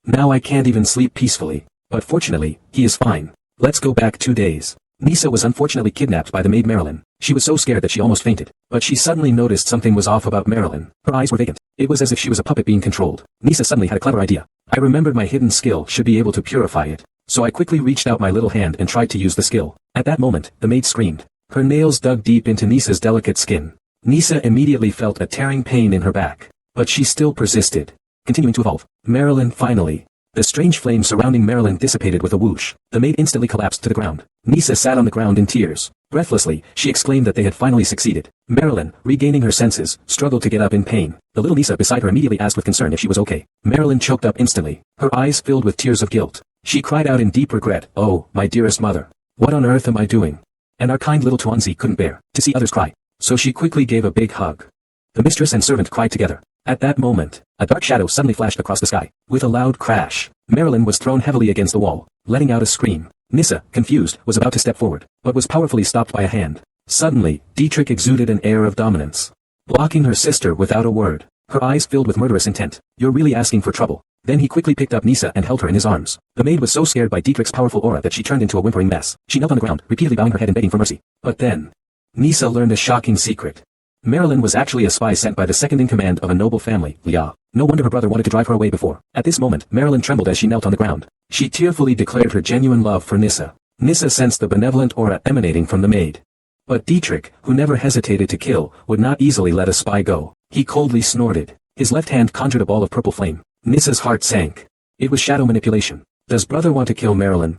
A: Now I can't even sleep peacefully. But fortunately, he is fine. Let's go back 2 days. Nisa was unfortunately kidnapped by the maid Marilyn. She was so scared that she almost fainted. But she suddenly noticed something was off about Marilyn. Her eyes were vacant. It was as if she was a puppet being controlled. Nisa suddenly had a clever idea. I remembered my hidden skill should be able to purify it. So I quickly reached out my little hand and tried to use the skill. At that moment, the maid screamed. Her nails dug deep into Nisa's delicate skin. Nisa immediately felt a tearing pain in her back. But she still persisted, continuing to evolve. Marilyn finally. The strange flame surrounding Marilyn dissipated with a whoosh. The maid instantly collapsed to the ground. Nisa sat on the ground in tears. Breathlessly, she exclaimed that they had finally succeeded. Marilyn, regaining her senses, struggled to get up in pain. The little Nisa beside her immediately asked with concern if she was okay. Marilyn choked up instantly, her eyes filled with tears of guilt. She cried out in deep regret, "Oh, my dearest mother. What on earth am I doing?" And our kind little Tuanzi couldn't bear to see others cry. So she quickly gave a big hug. The mistress and servant cried together. At that moment, a dark shadow suddenly flashed across the sky. With a loud crash, Marilyn was thrown heavily against the wall, letting out a scream. Nissa, confused, was about to step forward, but was powerfully stopped by a hand. Suddenly, Dietrich exuded an air of dominance, blocking her sister without a word. Her eyes filled with murderous intent. "You're really asking for trouble." Then he quickly picked up Nissa and held her in his arms. The maid was so scared by Dietrich's powerful aura that she turned into a whimpering mess. She knelt on the ground, repeatedly bowing her head and begging for mercy. But then, Nissa learned a shocking secret. Marilyn was actually a spy sent by the second-in-command of a noble family, Lia. No wonder her brother wanted to drive her away before. At this moment, Marilyn trembled as she knelt on the ground. She tearfully declared her genuine love for Nissa. Nissa sensed the benevolent aura emanating from the maid. But Dietrich, who never hesitated to kill, would not easily let a spy go. He coldly snorted. His left hand conjured a ball of purple flame. Nissa's heart sank. It was shadow manipulation. Does brother want to kill Marilyn?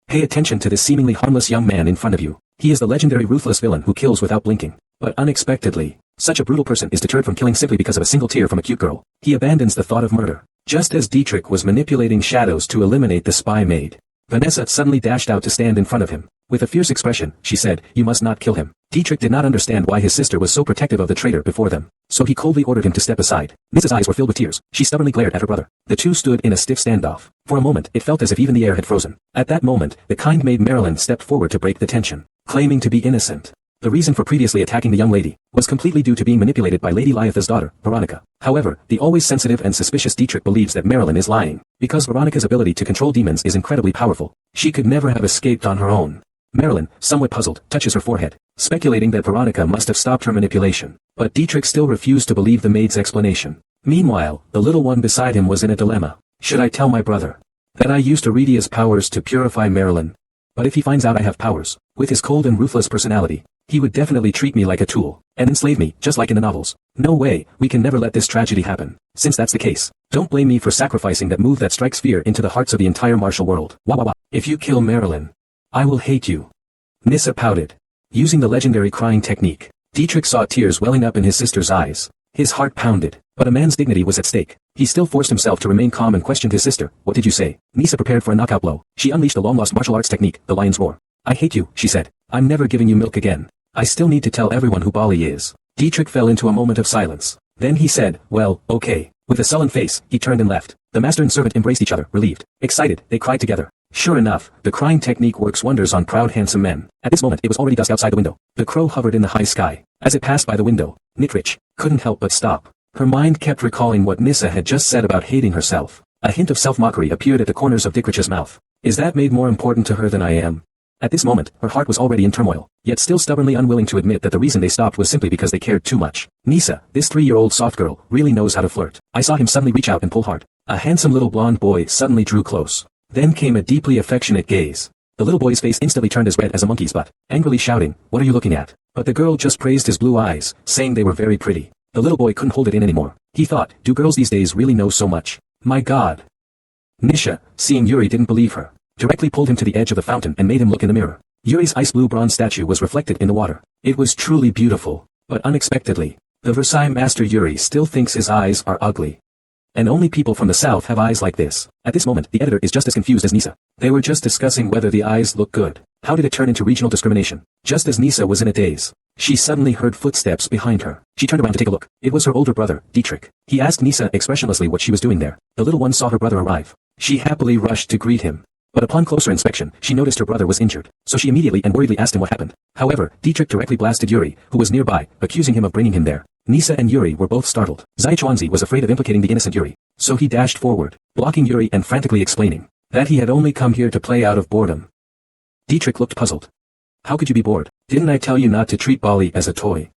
A: Pay attention to this seemingly harmless young man in front of you. He is the legendary ruthless villain who kills without blinking. But unexpectedly, such a brutal person is deterred from killing simply because of a single tear from a cute girl. He abandons the thought of murder. Just as Dietrich was manipulating shadows to eliminate the spy maid, Vanessa suddenly dashed out to stand in front of him. With a fierce expression, she said, "You must not kill him." Dietrich did not understand why his sister was so protective of the traitor before them, so he coldly ordered him to step aside. Nissa's eyes were filled with tears. She stubbornly glared at her brother. The two stood in a stiff standoff. For a moment, it felt as if even the air had frozen. At that moment, the kind maid Marilyn stepped forward to break the tension, claiming to be innocent. The reason for previously attacking the young lady was completely due to being manipulated by Lady Lyatha's daughter, Veronica. However, the always sensitive and suspicious Dietrich believes that Marilyn is lying, because Veronica's ability to control demons is incredibly powerful. She could never have escaped on her own. Marilyn, somewhat puzzled, touches her forehead, speculating that Veronica must have stopped her manipulation. But Dietrich still refused to believe the maid's explanation. Meanwhile, the little one beside him was in a dilemma. Should I tell my brother that I used Iridia's powers to purify Marilyn? But if he finds out I have powers, with his cold and ruthless personality, he would definitely treat me like a tool, and enslave me, just like in the novels. No way, we can never let this tragedy happen. Since that's the case, don't blame me for sacrificing that move that strikes fear into the hearts of the entire martial world. Wah wah wah. If you kill Marilyn, I will hate you. Nissa pouted. Using the legendary crying technique, Dietrich saw tears welling up in his sister's eyes. His heart pounded, but a man's dignity was at stake. He still forced himself to remain calm and questioned his sister. "What did you say?" Nissa prepared for a knockout blow. She unleashed the long-lost martial arts technique, the lion's roar. "I hate you," she said. "I'm never giving you milk again. I still need to tell everyone who Bali is." Dietrich fell into a moment of silence. Then he said, "Well, okay." With a sullen face, he turned and left. The master and servant embraced each other, relieved. Excited, they cried together. Sure enough, the crying technique works wonders on proud handsome men. At this moment it was already dusk outside the window. The crow hovered in the high sky. As it passed by the window, Nitrich couldn't help but stop. Her mind kept recalling what Nissa had just said about hating herself. A hint of self-mockery appeared at the corners of Dietrich's mouth. Is that maid more important to her than I am? At this moment, her heart was already in turmoil, yet still stubbornly unwilling to admit that the reason they stopped was simply because they cared too much. Nissa, this 3-year-old soft girl, really knows how to flirt. I saw him suddenly reach out and pull hard. A handsome little blonde boy suddenly drew close. Then came a deeply affectionate gaze. The little boy's face instantly turned as red as a monkey's butt, angrily shouting, "What are you looking at?" But the girl just praised his blue eyes, saying they were very pretty. The little boy couldn't hold it in anymore. He thought, do girls these days really know so much? My God. Nisha, seeing Yuri, didn't believe her. Directly pulled him to the edge of the fountain and made him look in the mirror. Yuri's ice blue bronze statue was reflected in the water. It was truly beautiful. But unexpectedly, the Versailles master Yuri still thinks his eyes are ugly. And only people from the south have eyes like this. At this moment, the editor is just as confused as Nissa. They were just discussing whether the eyes look good. How did it turn into regional discrimination? Just as Nissa was in a daze, she suddenly heard footsteps behind her. She turned around to take a look. It was her older brother, Dietrich. He asked Nissa expressionlessly what she was doing there. The little one saw her brother arrive. She happily rushed to greet him. But upon closer inspection, she noticed her brother was injured, so she immediately and worriedly asked him what happened. However, Dietrich directly blasted Yuri, who was nearby, accusing him of bringing him there. Nissa and Yuri were both startled. Zaichuanzi was afraid of implicating the innocent Yuri, so he dashed forward, blocking Yuri and frantically explaining that he had only come here to play out of boredom. Dietrich looked puzzled. How could you be bored? Didn't I tell you not to treat Bali as a toy?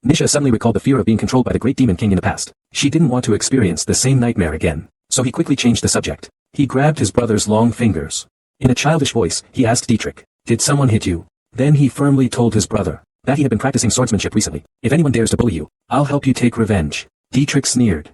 A: Nisha suddenly recalled the fear of being controlled by the great demon king in the past. She didn't want to experience the same nightmare again, so he quickly changed the subject. He grabbed his brother's long fingers. In a childish voice, he asked Dietrich, "Did someone hit you?" Then he firmly told his brother that he had been practicing swordsmanship recently. "If anyone dares to bully you, I'll help you take revenge." Dietrich sneered,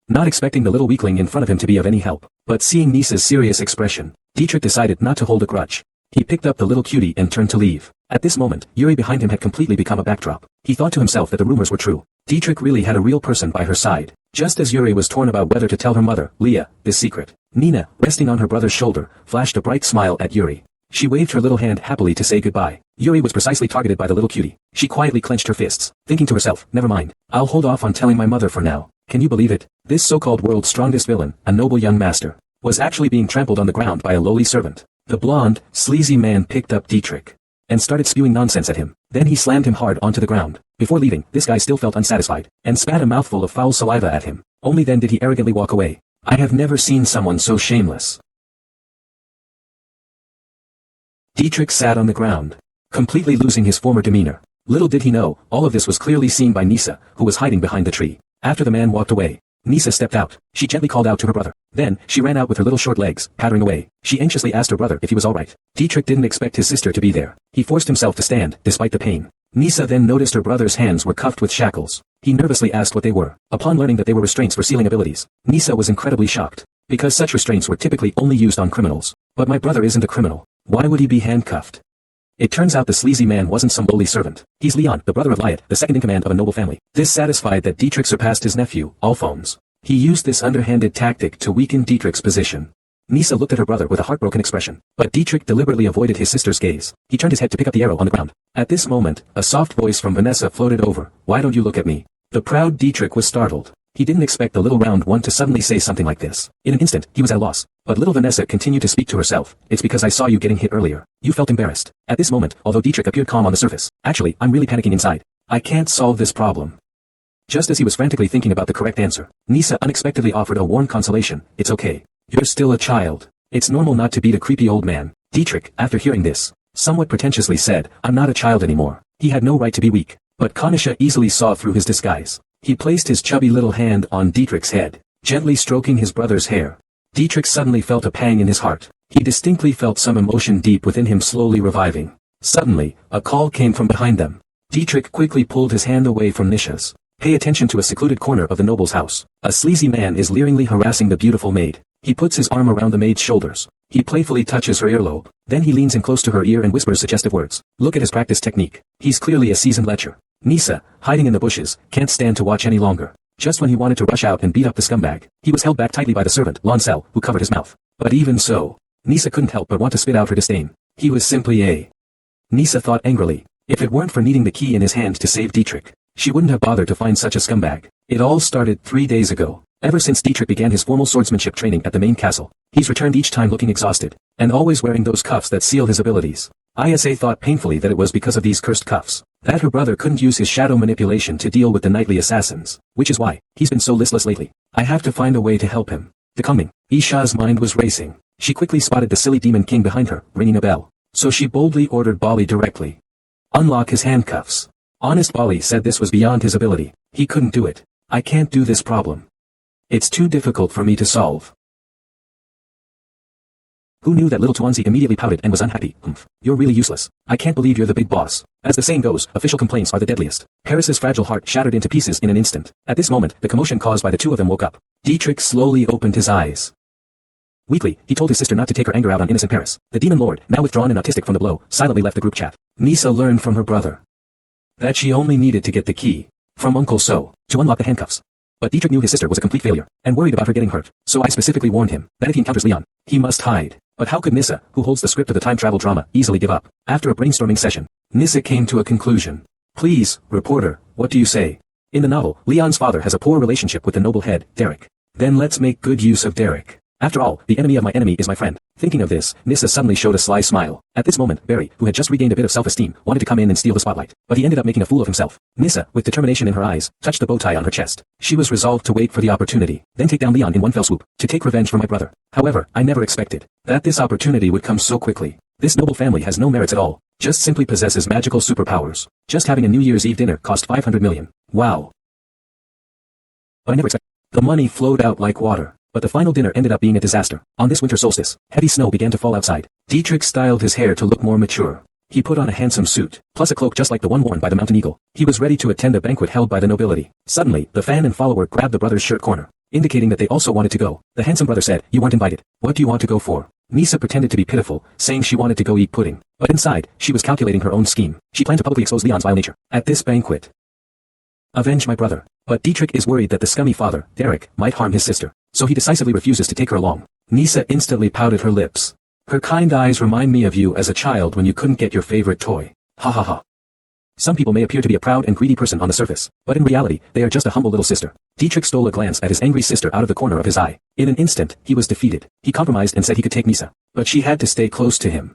A: not expecting the little weakling in front of him to be of any help. But seeing Nisa's serious expression, Dietrich decided not to hold a grudge. He picked up the little cutie and turned to leave. At this moment, Yuri behind him had completely become a backdrop. He thought to himself that the rumors were true. Dietrich really had a real person by her side. Just as Yuri was torn about whether to tell her mother, Leah, this secret, Nina, resting on her brother's shoulder, flashed a bright smile at Yuri. She waved her little hand happily to say goodbye. Yuri was precisely targeted by the little cutie. She quietly clenched her fists, thinking to herself, never mind, I'll hold off on telling my mother for now. Can you believe it? This so-called world's strongest villain, a noble young master, was actually being trampled on the ground by a lowly servant. The blonde, sleazy man picked up Dietrich and started spewing nonsense at him. Then he slammed him hard onto the ground. Before leaving, this guy still felt unsatisfied and spat a mouthful of foul saliva at him. Only then did he arrogantly walk away. I have never seen someone so shameless. Dietrich sat on the ground, completely losing his former demeanor. Little did he know, all of this was clearly seen by Nisa, who was hiding behind the tree. After the man walked away, Nisa stepped out. She gently called out to her brother. Then, she ran out with her little short legs, pattering away. She anxiously asked her brother if he was alright. Dietrich didn't expect his sister to be there. He forced himself to stand, despite the pain. Nisa then noticed her brother's hands were cuffed with shackles. He nervously asked what they were. Upon learning that they were restraints for sealing abilities, Nisa was incredibly shocked, because such restraints were typically only used on criminals. But my brother isn't a criminal. Why would he be handcuffed? It turns out the sleazy man wasn't some lowly servant. He's Leon, the brother of Lyot, the second in command of a noble family. This satisfied that Dietrich surpassed his nephew, Alphonse. He used this underhanded tactic to weaken Dietrich's position. Nisa looked at her brother with a heartbroken expression, but Dietrich deliberately avoided his sister's gaze. He turned his head to pick up the arrow on the ground. At this moment, a soft voice from Vanessa floated over. Why don't you look at me? The proud Dietrich was startled. He didn't expect the little round one to suddenly say something like this. In an instant, he was at a loss. But little Vanessa continued to speak to herself. It's because I saw you getting hit earlier. You felt embarrassed. At this moment, although Dietrich appeared calm on the surface, actually, I'm really panicking inside. I can't solve this problem. Just as he was frantically thinking about the correct answer, Nisa unexpectedly offered a warm consolation. It's okay. You're still a child. It's normal not to beat a creepy old man. Dietrich, after hearing this, somewhat pretentiously said, I'm not a child anymore. He had no right to be weak. But Kanisha easily saw through his disguise. He placed his chubby little hand on Dietrich's head, gently stroking his brother's hair. Dietrich suddenly felt a pang in his heart. He distinctly felt some emotion deep within him slowly reviving. Suddenly, a call came from behind them. Dietrich quickly pulled his hand away from Nisha's. Pay attention to a secluded corner of the noble's house. A sleazy man is leeringly harassing the beautiful maid. He puts his arm around the maid's shoulders. He playfully touches her earlobe. Then he leans in close to her ear and whispers suggestive words. Look at his practice technique. He's clearly a seasoned lecher. Nisa, hiding in the bushes, can't stand to watch any longer. Just when he wanted to rush out and beat up the scumbag, he was held back tightly by the servant, Lancel, who covered his mouth. But even so, Nisa couldn't help but want to spit out her disdain. He was simply a... Nisa thought angrily. If it weren't for needing the key in his hand to save Dietrich, she wouldn't have bothered to find such a scumbag. It all started 3 days ago. Ever since Dietrich began his formal swordsmanship training at the main castle, he's returned each time looking exhausted, and always wearing those cuffs that seal his abilities. Isa thought painfully that it was because of these cursed cuffs, that her brother couldn't use his shadow manipulation to deal with the nightly assassins, which is why he's been so listless lately. I have to find a way to help him. Becoming. Isha's mind was racing. She quickly spotted the silly demon king behind her, ringing a bell. So she boldly ordered Bali directly. Unlock his handcuffs. Honest Bali said this was beyond his ability. He couldn't do it. I can't do this problem. It's too difficult for me to solve. Who knew that little Tuanzi immediately pouted and was unhappy? You're really useless. I can't believe you're the big boss. As the saying goes, official complaints are the deadliest. Paris's fragile heart shattered into pieces in an instant. At this moment, the commotion caused by the two of them woke up. Dietrich slowly opened his eyes. Weakly, he told his sister not to take her anger out on innocent Paris. The demon lord, now withdrawn and autistic from the blow, silently left the group chat. Nisa learned from her brother that she only needed to get the key from Uncle So to unlock the handcuffs. But Dietrich knew his sister was a complete failure, and worried about her getting hurt, so I specifically warned him that if he encounters Leon, he must hide. But how could Nissa, who holds the script of the time travel drama, easily give up? After a brainstorming session, Nissa came to a conclusion. Please, reporter, what do you say? In the novel, Leon's father has a poor relationship with the noble head, Derek. Then let's make good use of Derek. After all, the enemy of my enemy is my friend. Thinking of this, Nissa suddenly showed a sly smile. At this moment, Barry, who had just regained a bit of self-esteem, wanted to come in and steal the spotlight, but he ended up making a fool of himself. Nissa, with determination in her eyes, touched the bow tie on her chest. She was resolved to wait for the opportunity, then take down Leon in one fell swoop, to take revenge for my brother. However, I never expected that this opportunity would come so quickly. This noble family has no merits at all, just simply possesses magical superpowers. Just having a New Year's Eve dinner cost 500 million. Wow. But I never expected. The money flowed out like water, but the final dinner ended up being a disaster. On this winter solstice, heavy snow began to fall outside. Dietrich styled his hair to look more mature. He put on a handsome suit, plus a cloak just like the one worn by the mountain eagle. He was ready to attend a banquet held by the nobility. Suddenly, the fan and follower grabbed the brother's shirt corner, indicating that they also wanted to go. The handsome brother said, "You weren't invited. What do you want to go for?" Nisa pretended to be pitiful, saying she wanted to go eat pudding. But inside, she was calculating her own scheme. She planned to publicly expose Leon's vile nature. At this banquet, avenge my brother. But Dietrich is worried that the scummy father, Derek, might harm his sister. So he decisively refuses to take her along. Nisa instantly pouted her lips. Her kind eyes remind me of you as a child when you couldn't get your favorite toy. Ha ha ha. Some people may appear to be a proud and greedy person on the surface, but in reality, they are just a humble little sister. Dietrich stole a glance at his angry sister out of the corner of his eye. In an instant, he was defeated. He compromised and said he could take Nisa. But she had to stay close to him.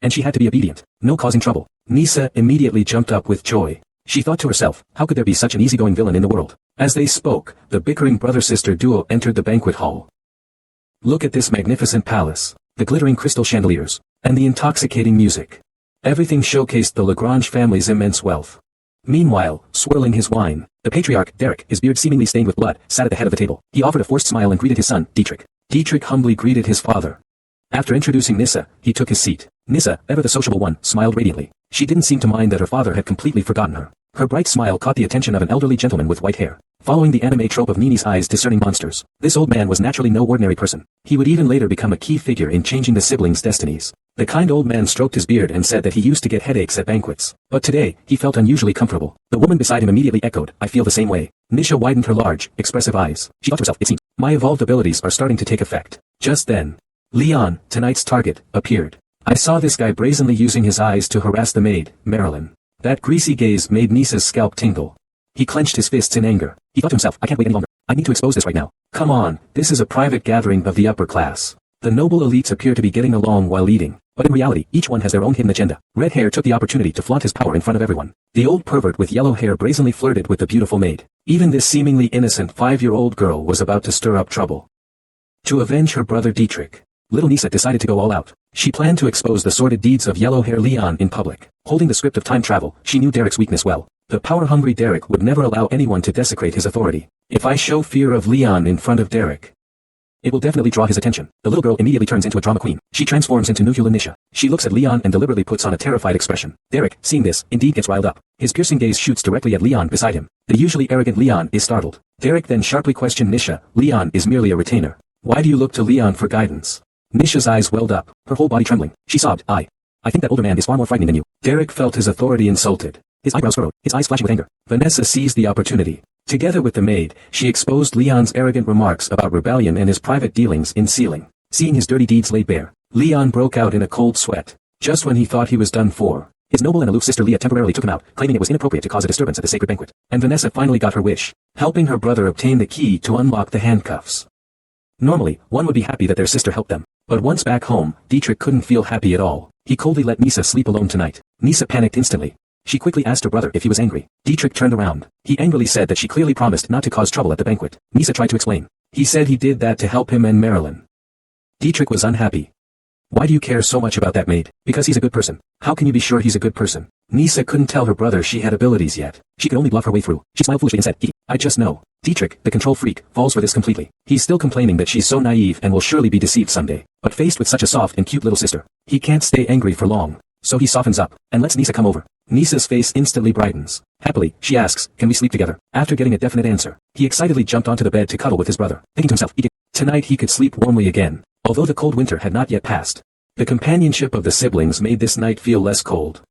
A: And she had to be obedient. No causing trouble. Nisa immediately jumped up with joy. She thought to herself, how could there be such an easygoing villain in the world? As they spoke, the bickering brother-sister duo entered the banquet hall. Look at this magnificent palace, the glittering crystal chandeliers, and the intoxicating music. Everything showcased the Lagrange family's immense wealth. Meanwhile, swirling his wine, the patriarch, Derek, his beard seemingly stained with blood, sat at the head of the table. He offered a forced smile and greeted his son, Dietrich. Dietrich humbly greeted his father. After introducing Nissa, he took his seat. Nissa, ever the sociable one, smiled radiantly. She didn't seem to mind that her father had completely forgotten her. Her bright smile caught the attention of an elderly gentleman with white hair. Following the anime trope of Nini's eyes discerning monsters, this old man was naturally no ordinary person. He would even later become a key figure in changing the siblings' destinies. The kind old man stroked his beard and said that he used to get headaches at banquets. But today, he felt unusually comfortable. The woman beside him immediately echoed, I feel the same way. Nisha widened her large, expressive eyes. She thought to herself, it seems, my evolved abilities are starting to take effect. Just then, Leon, tonight's target, appeared. I saw this guy brazenly using his eyes to harass the maid, Marilyn. That greasy gaze made Nisa's scalp tingle. He clenched his fists in anger. He thought to himself, I can't wait any longer. I need to expose this right now. Come on, this is a private gathering of the upper class. The noble elites appear to be getting along while eating, but in reality, each one has their own hidden agenda. Red Hair took the opportunity to flaunt his power in front of everyone. The old pervert with yellow hair brazenly flirted with the beautiful maid. Even this seemingly innocent 5-year-old girl was about to stir up trouble. To avenge her brother Dietrich, little Nisa decided to go all out. She planned to expose the sordid deeds of yellow hair Leon in public. Holding the script of time travel, she knew Derek's weakness well. The power-hungry Derek would never allow anyone to desecrate his authority. If I show fear of Leon in front of Derek, it will definitely draw his attention. The little girl immediately turns into a drama queen. She transforms into Nuhula Nisha. She looks at Leon and deliberately puts on a terrified expression. Derek, seeing this, indeed gets riled up. His piercing gaze shoots directly at Leon beside him. The usually arrogant Leon is startled. Derek then sharply questioned Nisha, Leon is merely a retainer. Why do you look to Leon for guidance? Nisha's eyes welled up, her whole body trembling. She sobbed, I think that older man is far more frightening than you. Derek felt his authority insulted. His eyebrows furrowed, his eyes flashing with anger. Vanessa seized the opportunity. Together with the maid, she exposed Leon's arrogant remarks about rebellion and his private dealings in sealing. Seeing his dirty deeds laid bare, Leon broke out in a cold sweat. Just when he thought he was done for, his noble and aloof sister Leah temporarily took him out, claiming it was inappropriate to cause a disturbance at the sacred banquet. And Vanessa finally got her wish, helping her brother obtain the key to unlock the handcuffs. Normally, one would be happy that their sister helped them. But once back home, Dietrich couldn't feel happy at all. He coldly let Nisa sleep alone tonight. Nisa panicked instantly. She quickly asked her brother if he was angry. Dietrich turned around. He angrily said that she clearly promised not to cause trouble at the banquet. Nisa tried to explain. He said he did that to help him and Marilyn. Dietrich was unhappy. Why do you care so much about that maid? Because he's a good person. How can you be sure he's a good person? Nisa couldn't tell her brother she had abilities yet. She could only bluff her way through. She smiled foolishly and said, I just know. Dietrich, the control freak, falls for this completely. He's still complaining that she's so naive and will surely be deceived someday. But faced with such a soft and cute little sister, he can't stay angry for long. So he softens up, and lets Nisa come over. Nisa's face instantly brightens. Happily, she asks, can we sleep together? After getting a definite answer, he excitedly jumped onto the bed to cuddle with his brother, thinking to himself, tonight he could sleep warmly again. Although the cold winter had not yet passed, the companionship of the siblings made this night feel less cold.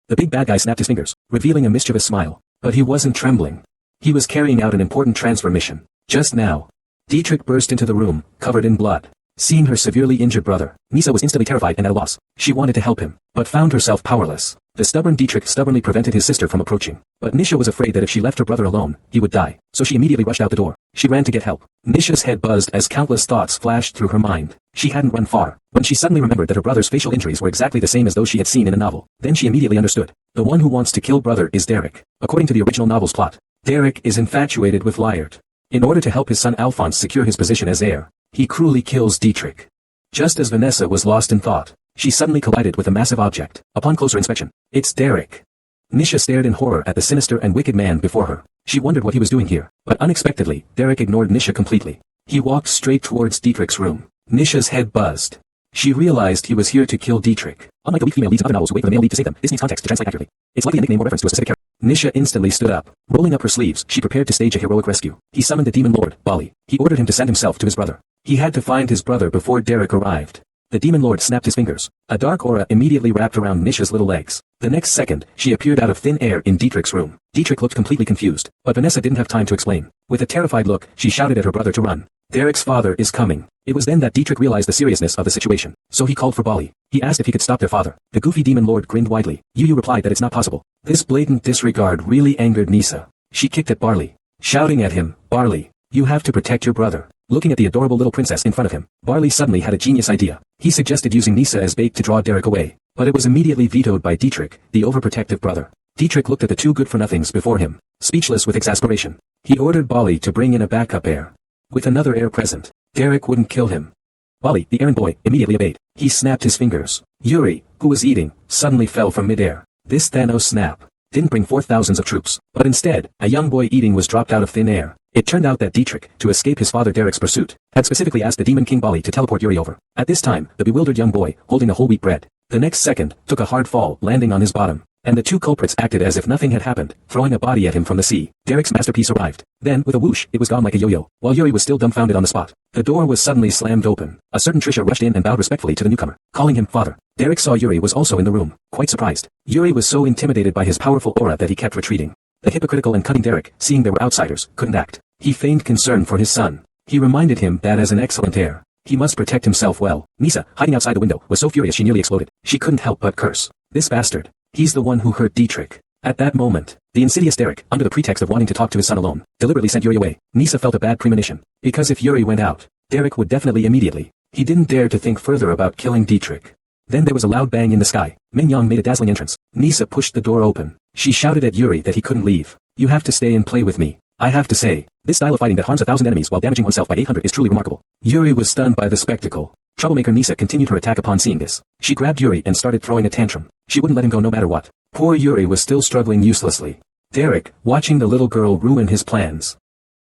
A: The big bad guy snapped his fingers, revealing a mischievous smile. But he wasn't trembling. He was carrying out an important transfer mission. Just now, Dietrich burst into the room, covered in blood. Seeing her severely injured brother, Nisa was instantly terrified and at a loss. She wanted to help him, but found herself powerless. The stubborn Dietrich stubbornly prevented his sister from approaching. But Nisha was afraid that if she left her brother alone, he would die. So she immediately rushed out the door. She ran to get help. Nisha's head buzzed as countless thoughts flashed through her mind. She hadn't run far, when she suddenly remembered that her brother's facial injuries were exactly the same as those she had seen in a novel. Then she immediately understood. The one who wants to kill brother is Derek. According to the original novel's plot, Derek is infatuated with Lyart. In order to help his son Alphonse secure his position as heir, he cruelly kills Dietrich. Just as Vanessa was lost in thought, she suddenly collided with a massive object. Upon closer inspection, it's Derek. Nisha stared in horror at the sinister and wicked man before her. She wondered what he was doing here, but unexpectedly, Derek ignored Nisha completely. He walked straight towards Dietrich's room. Nisha's head buzzed. She realized he was here to kill Dietrich. Unlike the weak female leads in other novels who wait for the male lead to save them, this needs context to translate accurately. It's likely a nickname or reference to a specific character. Nisha instantly stood up. Rolling up her sleeves, she prepared to stage a heroic rescue. He summoned the demon lord, Bali. He ordered him to send himself to his brother. He had to find his brother before Derek arrived. The demon lord snapped his fingers. A dark aura immediately wrapped around Nisha's little legs. The next second, she appeared out of thin air in Dietrich's room. Dietrich looked completely confused, but Vanessa didn't have time to explain. With a terrified look, she shouted at her brother to run. Derek's father is coming. It was then that Dietrich realized the seriousness of the situation, so he called for Bali. He asked if he could stop their father. The goofy demon lord grinned widely. Yu replied that it's not possible. This blatant disregard really angered Nisa. She kicked at Barley, shouting at him, "Barley, you have to protect your brother." Looking at the adorable little princess in front of him, Barley suddenly had a genius idea. He suggested using Nisa as bait to draw Derek away, but it was immediately vetoed by Dietrich, the overprotective brother. Dietrich looked at the two good-for-nothings before him, speechless with exasperation. He ordered Barley to bring in a backup heir. With another heir present, Derek wouldn't kill him. Barley, the errand boy, immediately obeyed. He snapped his fingers. Yuri, who was eating, suddenly fell from midair. This Thanos snap didn't bring forth thousands of troops, but instead, a young boy eating was dropped out of thin air. It turned out that Dietrich, to escape his father Derek's pursuit, had specifically asked the demon king Bali to teleport Yuri over. At this time, the bewildered young boy, holding a whole wheat bread, the next second, took a hard fall, landing on his bottom. And the two culprits acted as if nothing had happened, throwing a body at him from the sea. Derek's masterpiece arrived. Then, with a whoosh, it was gone like a yo-yo, while Yuri was still dumbfounded on the spot. The door was suddenly slammed open. A certain Trisha rushed in and bowed respectfully to the newcomer, calling him father. Derek saw Yuri was also in the room, quite surprised. Yuri was so intimidated by his powerful aura that he kept retreating. The hypocritical and cunning Derek, seeing there were outsiders, couldn't act. He feigned concern for his son. He reminded him that as an excellent heir, he must protect himself well. Nisa, hiding outside the window, was so furious she nearly exploded. She couldn't help but curse. This bastard. He's the one who hurt Dietrich. At that moment, the insidious Derek, under the pretext of wanting to talk to his son alone, deliberately sent Yuri away. Nisa felt a bad premonition, because if Yuri went out, Derek would definitely immediately. He didn't dare to think further about killing Dietrich. Then there was a loud bang in the sky. Ming Yang made a dazzling entrance. Nisa pushed the door open. She shouted at Yuri that he couldn't leave. "You have to stay and play with me. I have to say, this style of fighting that harms 1,000 enemies while damaging oneself by 800 is truly remarkable." Yuri was stunned by the spectacle. Troublemaker Nisa continued her attack upon seeing this. She grabbed Yuri and started throwing a tantrum. She wouldn't let him go no matter what. Poor Yuri was still struggling uselessly. Derek, watching the little girl ruin his plans,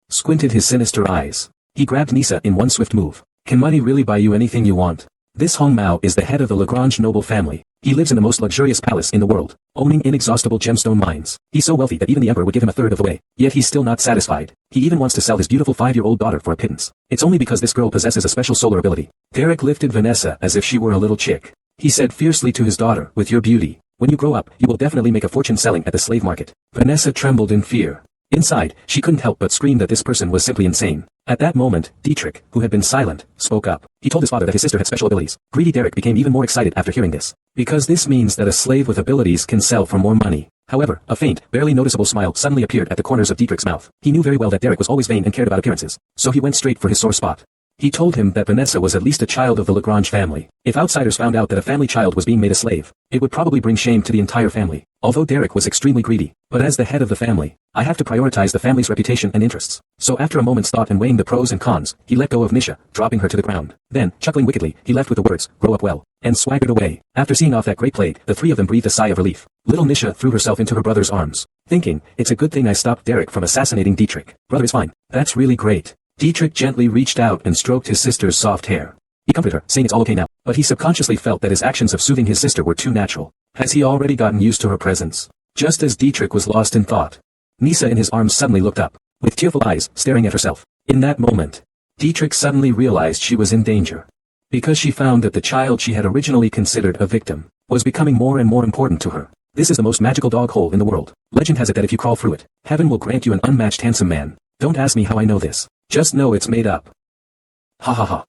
A: squinted his sinister eyes. He grabbed Nisa in one swift move. "Can money really buy you anything you want?" This Hong Mao is the head of the Lagrange noble family. He lives in the most luxurious palace in the world, owning inexhaustible gemstone mines. He's so wealthy that even the emperor would give him a third of the way. Yet he's still not satisfied. He even wants to sell his beautiful 5-year-old daughter for a pittance. It's only because this girl possesses a special solar ability. Derek lifted Vanessa as if she were a little chick. He said fiercely to his daughter, "With your beauty, when you grow up, you will definitely make a fortune selling at the slave market." Vanessa trembled in fear. Inside, she couldn't help but scream that this person was simply insane. At that moment, Dietrich, who had been silent, spoke up. He told his father that his sister had special abilities. Greedy Derek became even more excited after hearing this, because this means that a slave with abilities can sell for more money. However, a faint, barely noticeable smile suddenly appeared at the corners of Dietrich's mouth. He knew very well that Derek was always vain and cared about appearances, so he went straight for his sore spot. He told him that Vanessa was at least a child of the Lagrange family. If outsiders found out that a family child was being made a slave, it would probably bring shame to the entire family. Although Derek was extremely greedy, but as the head of the family, I have to prioritize the family's reputation and interests. So after a moment's thought and weighing the pros and cons, he let go of Nisha, dropping her to the ground. Then, chuckling wickedly, he left with the words, "Grow up well," and swaggered away. After seeing off that great plague, the three of them breathed a sigh of relief. Little Nisha threw herself into her brother's arms, thinking, "It's a good thing I stopped Derek from assassinating Dietrich. Brother is fine. That's really great." Dietrich gently reached out and stroked his sister's soft hair. He comforted her, saying it's all okay now, but he subconsciously felt that his actions of soothing his sister were too natural. Has he already gotten used to her presence? Just as Dietrich was lost in thought, Nisa in his arms suddenly looked up, with tearful eyes, staring at herself. In that moment, Dietrich suddenly realized she was in danger, because she found that the child she had originally considered a victim was becoming more and more important to her. This is the most magical dog hole in the world. Legend has it that if you crawl through it, heaven will grant you an unmatched handsome man. Don't ask me how I know this. Just know it's made up. Ha ha ha.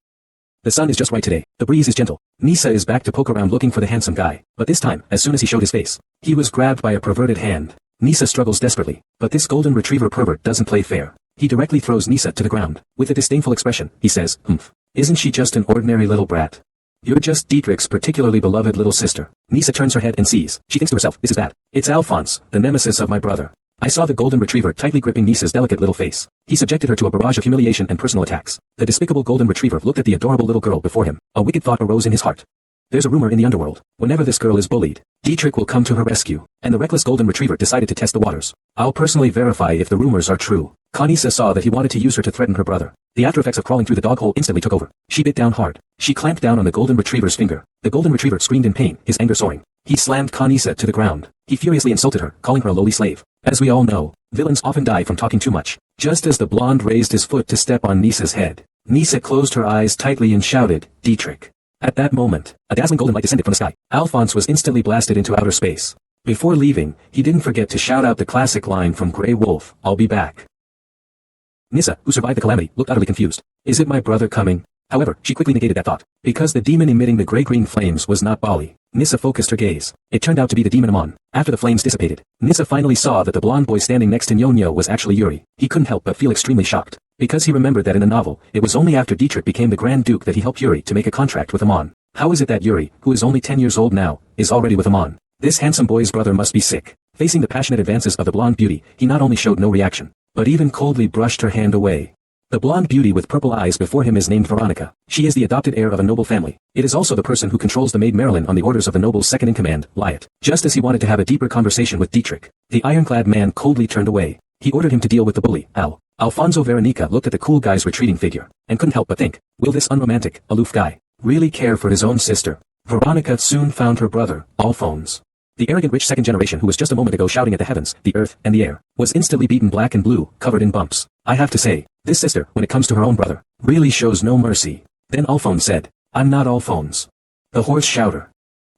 A: The sun is just right today. The breeze is gentle. Nisa is back to poke around looking for the handsome guy. But this time, as soon as he showed his face, he was grabbed by a perverted hand. Nisa struggles desperately, but this golden retriever pervert doesn't play fair. He directly throws Nisa to the ground. With a disdainful expression, he says, "Humph. Isn't she just an ordinary little brat? You're just Dietrich's particularly beloved little sister." Nisa turns her head and sees. She thinks to herself, this is bad. It's Alphonse, the nemesis of my brother. I saw the golden retriever tightly gripping Nisa's delicate little face. He subjected her to a barrage of humiliation and personal attacks. The despicable golden retriever looked at the adorable little girl before him. A wicked thought arose in his heart. There's a rumor in the underworld. Whenever this girl is bullied, Dietrich will come to her rescue. And the reckless golden retriever decided to test the waters. I'll personally verify if the rumors are true. Kanisa saw that he wanted to use her to threaten her brother. The after-effects of crawling through the dog hole instantly took over. She bit down hard. She clamped down on the golden retriever's finger. The golden retriever screamed in pain, his anger soaring. He slammed Kanisa to the ground. He furiously insulted her, calling her a lowly slave. As we all know, villains often die from talking too much. Just as the blonde raised his foot to step on Nisa's head, Nisa closed her eyes tightly and shouted, "Dietrich." At that moment, a dazzling golden light descended from the sky. Alphonse was instantly blasted into outer space. Before leaving, he didn't forget to shout out the classic line from Grey Wolf, "I'll be back." Nisa, who survived the calamity, looked utterly confused. Is it my brother coming? However, she quickly negated that thought. Because the demon emitting the gray-green flames was not Bali, Nisa focused her gaze. It turned out to be the demon Amon. After the flames dissipated, Nisa finally saw that the blonde boy standing next to Nyonyo was actually Yuri. He couldn't help but feel extremely shocked. Because he remembered that in the novel, it was only after Dietrich became the Grand Duke that he helped Yuri to make a contract with Amon. How is it that Yuri, who is only 10 years old now, is already with Amon? This handsome boy's brother must be sick. Facing the passionate advances of the blonde beauty, he not only showed no reaction, but even coldly brushed her hand away. The blonde beauty with purple eyes before him is named Veronica. She is the adopted heir of a noble family. It is also the person who controls the maid Marilyn on the orders of the noble's second-in-command, Lyot. Just as he wanted to have a deeper conversation with Dietrich, the ironclad man coldly turned away. He ordered him to deal with the bully, Alfonso Veronica looked at the cool guy's retreating figure, and couldn't help but think, will this unromantic, aloof guy really care for his own sister? Veronica soon found her brother, Alphonse. The arrogant rich second generation who was just a moment ago shouting at the heavens, the earth, and the air, was instantly beaten black and blue, covered in bumps. I have to say, this sister, when it comes to her own brother, really shows no mercy. Then Alphonse said, I'm not Alphonse. The horse shouter.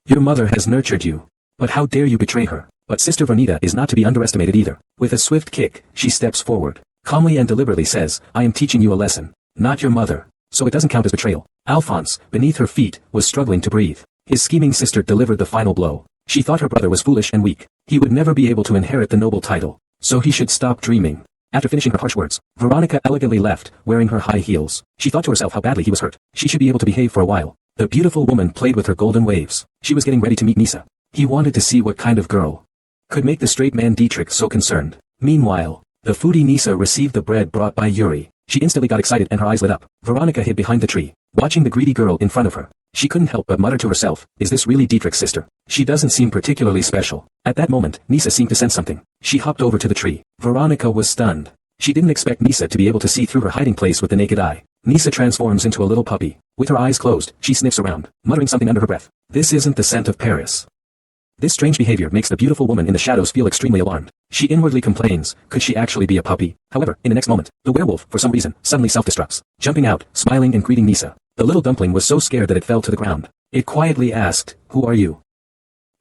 A: Your mother has nurtured you. But how dare you betray her? But Sister Vernita is not to be underestimated either. With a swift kick, she steps forward, calmly and deliberately says, I am teaching you a lesson. Not your mother. So it doesn't count as betrayal. Alphonse, beneath her feet, was struggling to breathe. His scheming sister delivered the final blow. She thought her brother was foolish and weak. He would never be able to inherit the noble title. So he should stop dreaming. After finishing her harsh words, Veronica elegantly left, wearing her high heels. She thought to herself how badly he was hurt. She should be able to behave for a while. The beautiful woman played with her golden waves. She was getting ready to meet Nisa. He wanted to see what kind of girl could make the straight man Dietrich so concerned. Meanwhile, the foodie Nisa received the bread brought by Yuri. She instantly got excited and her eyes lit up. Veronica hid behind the tree, watching the greedy girl in front of her. She couldn't help but mutter to herself, is this really Dietrich's sister? She doesn't seem particularly special. At that moment, Nisa seemed to sense something. She hopped over to the tree. Veronica was stunned. She didn't expect Nisa to be able to see through her hiding place with the naked eye. Nisa transforms into a little puppy. With her eyes closed, she sniffs around, muttering something under her breath. This isn't the scent of Paris. This strange behavior makes the beautiful woman in the shadows feel extremely alarmed. She inwardly complains, could she actually be a puppy? However, in the next moment, the werewolf, for some reason, suddenly self-destructs, jumping out, smiling and greeting Nisa. The little dumpling was so scared that it fell to the ground. It quietly asked, who are you?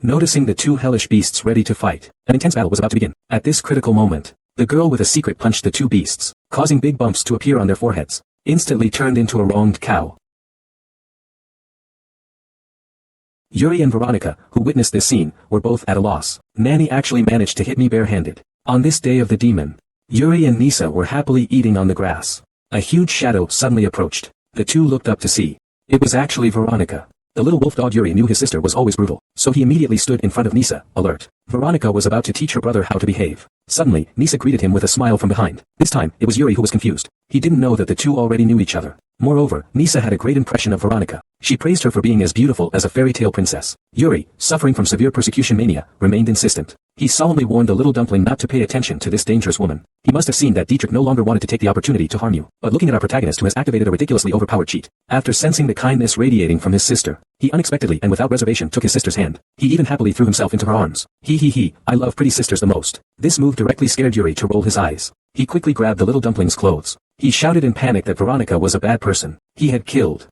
A: Noticing the two hellish beasts ready to fight, an intense battle was about to begin. At this critical moment, the girl with a secret punched the two beasts, causing big bumps to appear on their foreheads. Instantly turned into a wronged cow. Yuri and Veronica, who witnessed this scene, were both at a loss. Nanny actually managed to hit me barehanded. On this day of the demon, Yuri and Nisa were happily eating on the grass. A huge shadow suddenly approached. The two looked up to see. It was actually Veronica. The little wolf dog Yuri knew his sister was always brutal, so he immediately stood in front of Nisa, alert. Veronica was about to teach her brother how to behave. Suddenly, Nisa greeted him with a smile from behind. This time, it was Yuri who was confused. He didn't know that the two already knew each other. Moreover, Nisa had a great impression of Veronica. She praised her for being as beautiful as a fairy tale princess. Yuri, suffering from severe persecution mania, remained insistent. He solemnly warned the little dumpling not to pay attention to this dangerous woman. He must have seen that Dietrich no longer wanted to take the opportunity to harm you. But looking at our protagonist who has activated a ridiculously overpowered cheat, after sensing the kindness radiating from his sister, he unexpectedly and without reservation took his sister's hand. He even happily threw himself into her arms. I love pretty sisters the most. This move directly scared Yuri to roll his eyes. He quickly grabbed the little dumpling's clothes. He shouted in panic that Veronica was a bad person. He had killed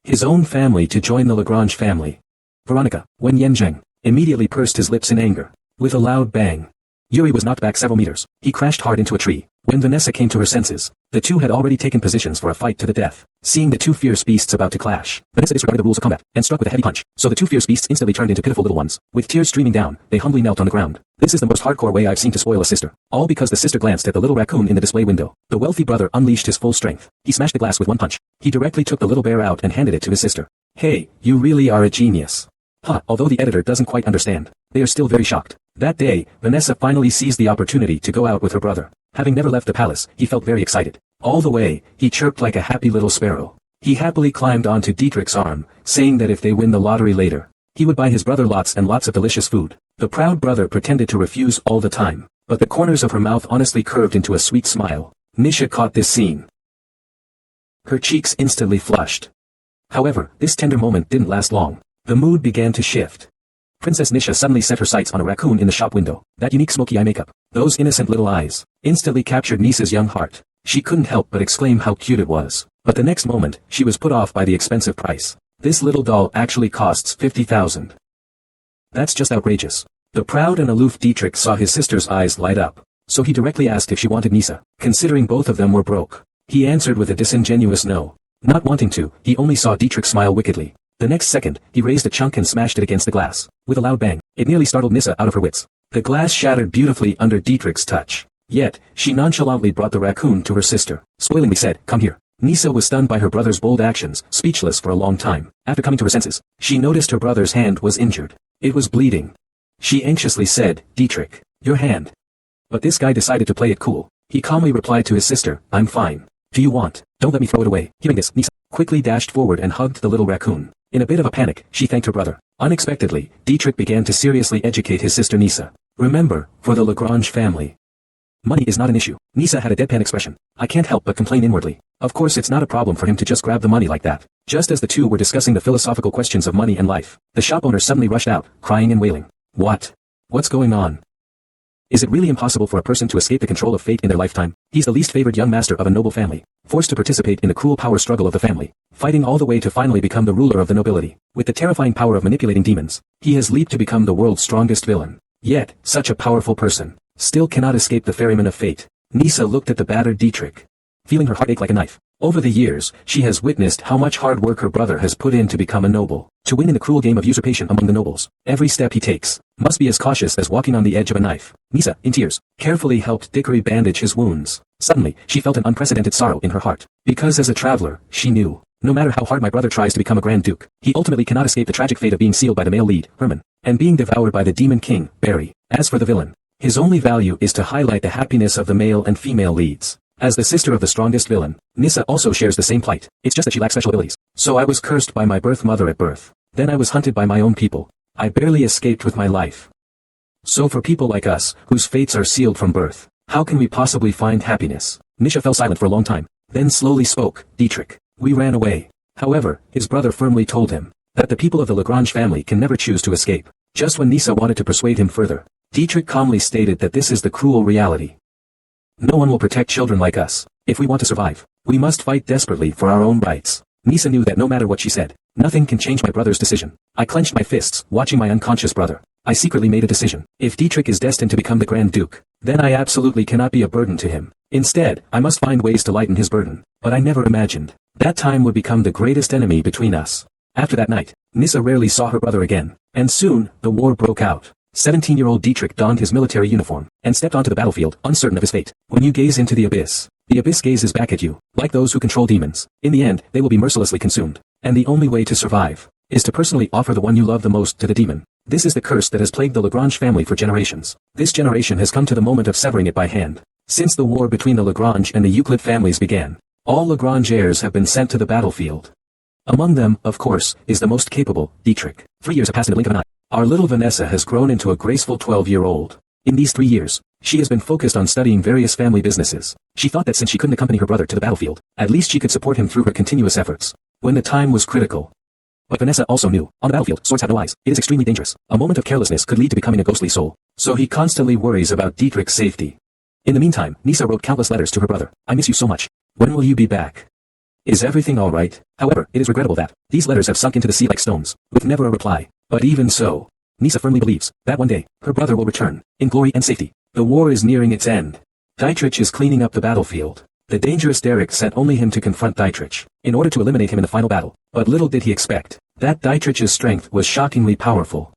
A: his own family to join the Lagrange family. Veronica, Wen Yanzheng, immediately pursed his lips in anger. With a loud bang, Yuri was knocked back several meters. He crashed hard into a tree. When Vanessa came to her senses, the two had already taken positions for a fight to the death. Seeing the two fierce beasts about to clash, Vanessa disregarded the rules of combat, and struck with a heavy punch. So the two fierce beasts instantly turned into pitiful little ones. With tears streaming down, they humbly knelt on the ground. This is the most hardcore way I've seen to spoil a sister. All because the sister glanced at the little raccoon in the display window. The wealthy brother unleashed his full strength. He smashed the glass with one punch. He directly took the little bear out and handed it to his sister. Hey, you really are a genius. Although the editor doesn't quite understand, they are still very shocked. That day, Vanessa finally seized the opportunity to go out with her brother. Having never left the palace, he felt very excited. All the way, he chirped like a happy little sparrow. He happily climbed onto Dietrich's arm, saying that if they win the lottery later, he would buy his brother lots and lots of delicious food. The proud brother pretended to refuse all the time, but the corners of her mouth honestly curved into a sweet smile. Nisha caught this scene. Her cheeks instantly flushed. However, this tender moment didn't last long. The mood began to shift. Princess Nisha suddenly set her sights on a raccoon in the shop window. That unique smoky eye makeup, those innocent little eyes, instantly captured Nisha's young heart. She couldn't help but exclaim how cute it was. But the next moment, she was put off by the expensive price. This little doll actually costs 50,000. That's just outrageous. The proud and aloof Dietrich saw his sister's eyes light up, so he directly asked if she wanted Nisha, considering both of them were broke. He answered with a disingenuous no. Not wanting to, he only saw Dietrich smile wickedly. The next second, he raised a chunk and smashed it against the glass. With a loud bang, it nearly startled Nisha out of her wits. The glass shattered beautifully under Dietrich's touch. Yet, she nonchalantly brought the raccoon to her sister. Spoilingly said, "Come here." Nisha was stunned by her brother's bold actions, speechless for a long time. After coming to her senses, she noticed her brother's hand was injured. It was bleeding. She anxiously said, "Dietrich, your hand." But this guy decided to play it cool. He calmly replied to his sister, "I'm fine. Do you want? Don't let me throw it away." Hearing this, Nisha quickly dashed forward and hugged the little raccoon. In a bit of a panic, she thanked her brother. Unexpectedly, Dietrich began to seriously educate his sister Nisha. Remember, for the Lagrange family, money is not an issue. Nisha had a deadpan expression. I can't help but complain inwardly. Of course it's not a problem for him to just grab the money like that. Just as the two were discussing the philosophical questions of money and life, the shop owner suddenly rushed out, crying and wailing. What's going on? Is it really impossible for a person to escape the control of fate in their lifetime? He's the least favored young master of a noble family, forced to participate in the cruel power struggle of the family, fighting all the way to finally become the ruler of the nobility. With the terrifying power of manipulating demons, he has leaped to become the world's strongest villain. Yet, such a powerful person still cannot escape the ferryman of fate. Nisha looked at the battered Dietrich, feeling her heart ache like a knife. Over the years, she has witnessed how much hard work her brother has put in to become a noble, to win in the cruel game of usurpation among the nobles. Every step he takes must be as cautious as walking on the edge of a knife. Nisha, in tears, carefully helped Dickory bandage his wounds. Suddenly, she felt an unprecedented sorrow in her heart, because as a traveler, she knew, no matter how hard my brother tries to become a Grand Duke, he ultimately cannot escape the tragic fate of being sealed by the male lead, Herman, and being devoured by the demon king, Barry. As for the villain, his only value is to highlight the happiness of the male and female leads. As the sister of the strongest villain, Nisha also shares the same plight. It's just that she lacks special abilities. So I was cursed by my birth mother at birth. Then I was hunted by my own people. I barely escaped with my life. So for people like us, whose fates are sealed from birth, how can we possibly find happiness? Nisha fell silent for a long time, then slowly spoke, Dietrich. We ran away. However, his brother firmly told him that the people of the Lagrange family can never choose to escape. Just when Nisha wanted to persuade him further, Dietrich calmly stated that this is the cruel reality. No one will protect children like us. If we want to survive, we must fight desperately for our own rights. Nisha knew that no matter what she said, nothing can change my brother's decision. I clenched my fists, watching my unconscious brother. I secretly made a decision. If Dietrich is destined to become the Grand Duke, then I absolutely cannot be a burden to him. Instead, I must find ways to lighten his burden. But I never imagined that time would become the greatest enemy between us. After that night, Nisha rarely saw her brother again, and soon, the war broke out. 17-year-old Dietrich donned his military uniform, and stepped onto the battlefield, uncertain of his fate. When you gaze into the abyss gazes back at you, like those who control demons. In the end, they will be mercilessly consumed. And the only way to survive is to personally offer the one you love the most to the demon. This is the curse that has plagued the Lagrange family for generations. This generation has come to the moment of severing it by hand. Since the war between the Lagrange and the Euclid families began, all Lagrange heirs have been sent to the battlefield. Among them, of course, is the most capable, Dietrich. 3 years have passed in a blink of an eye. Our little Vanessa has grown into a graceful 12-year-old. In these 3 years, she has been focused on studying various family businesses. She thought that since she couldn't accompany her brother to the battlefield, at least she could support him through her continuous efforts, when the time was critical. But Vanessa also knew, on the battlefield, swords have no eyes. It is extremely dangerous. A moment of carelessness could lead to becoming a ghostly soul. So he constantly worries about Dietrich's safety. In the meantime, Nisha wrote countless letters to her brother. I miss you so much. When will you be back? Is everything alright? However, it is regrettable that these letters have sunk into the sea like stones, with never a reply. But even so, Nisha firmly believes that one day, her brother will return, in glory and safety. The war is nearing its end. Dietrich is cleaning up the battlefield. The dangerous Derek sent only him to confront Dietrich, in order to eliminate him in the final battle. But little did he expect that Dietrich's strength was shockingly powerful.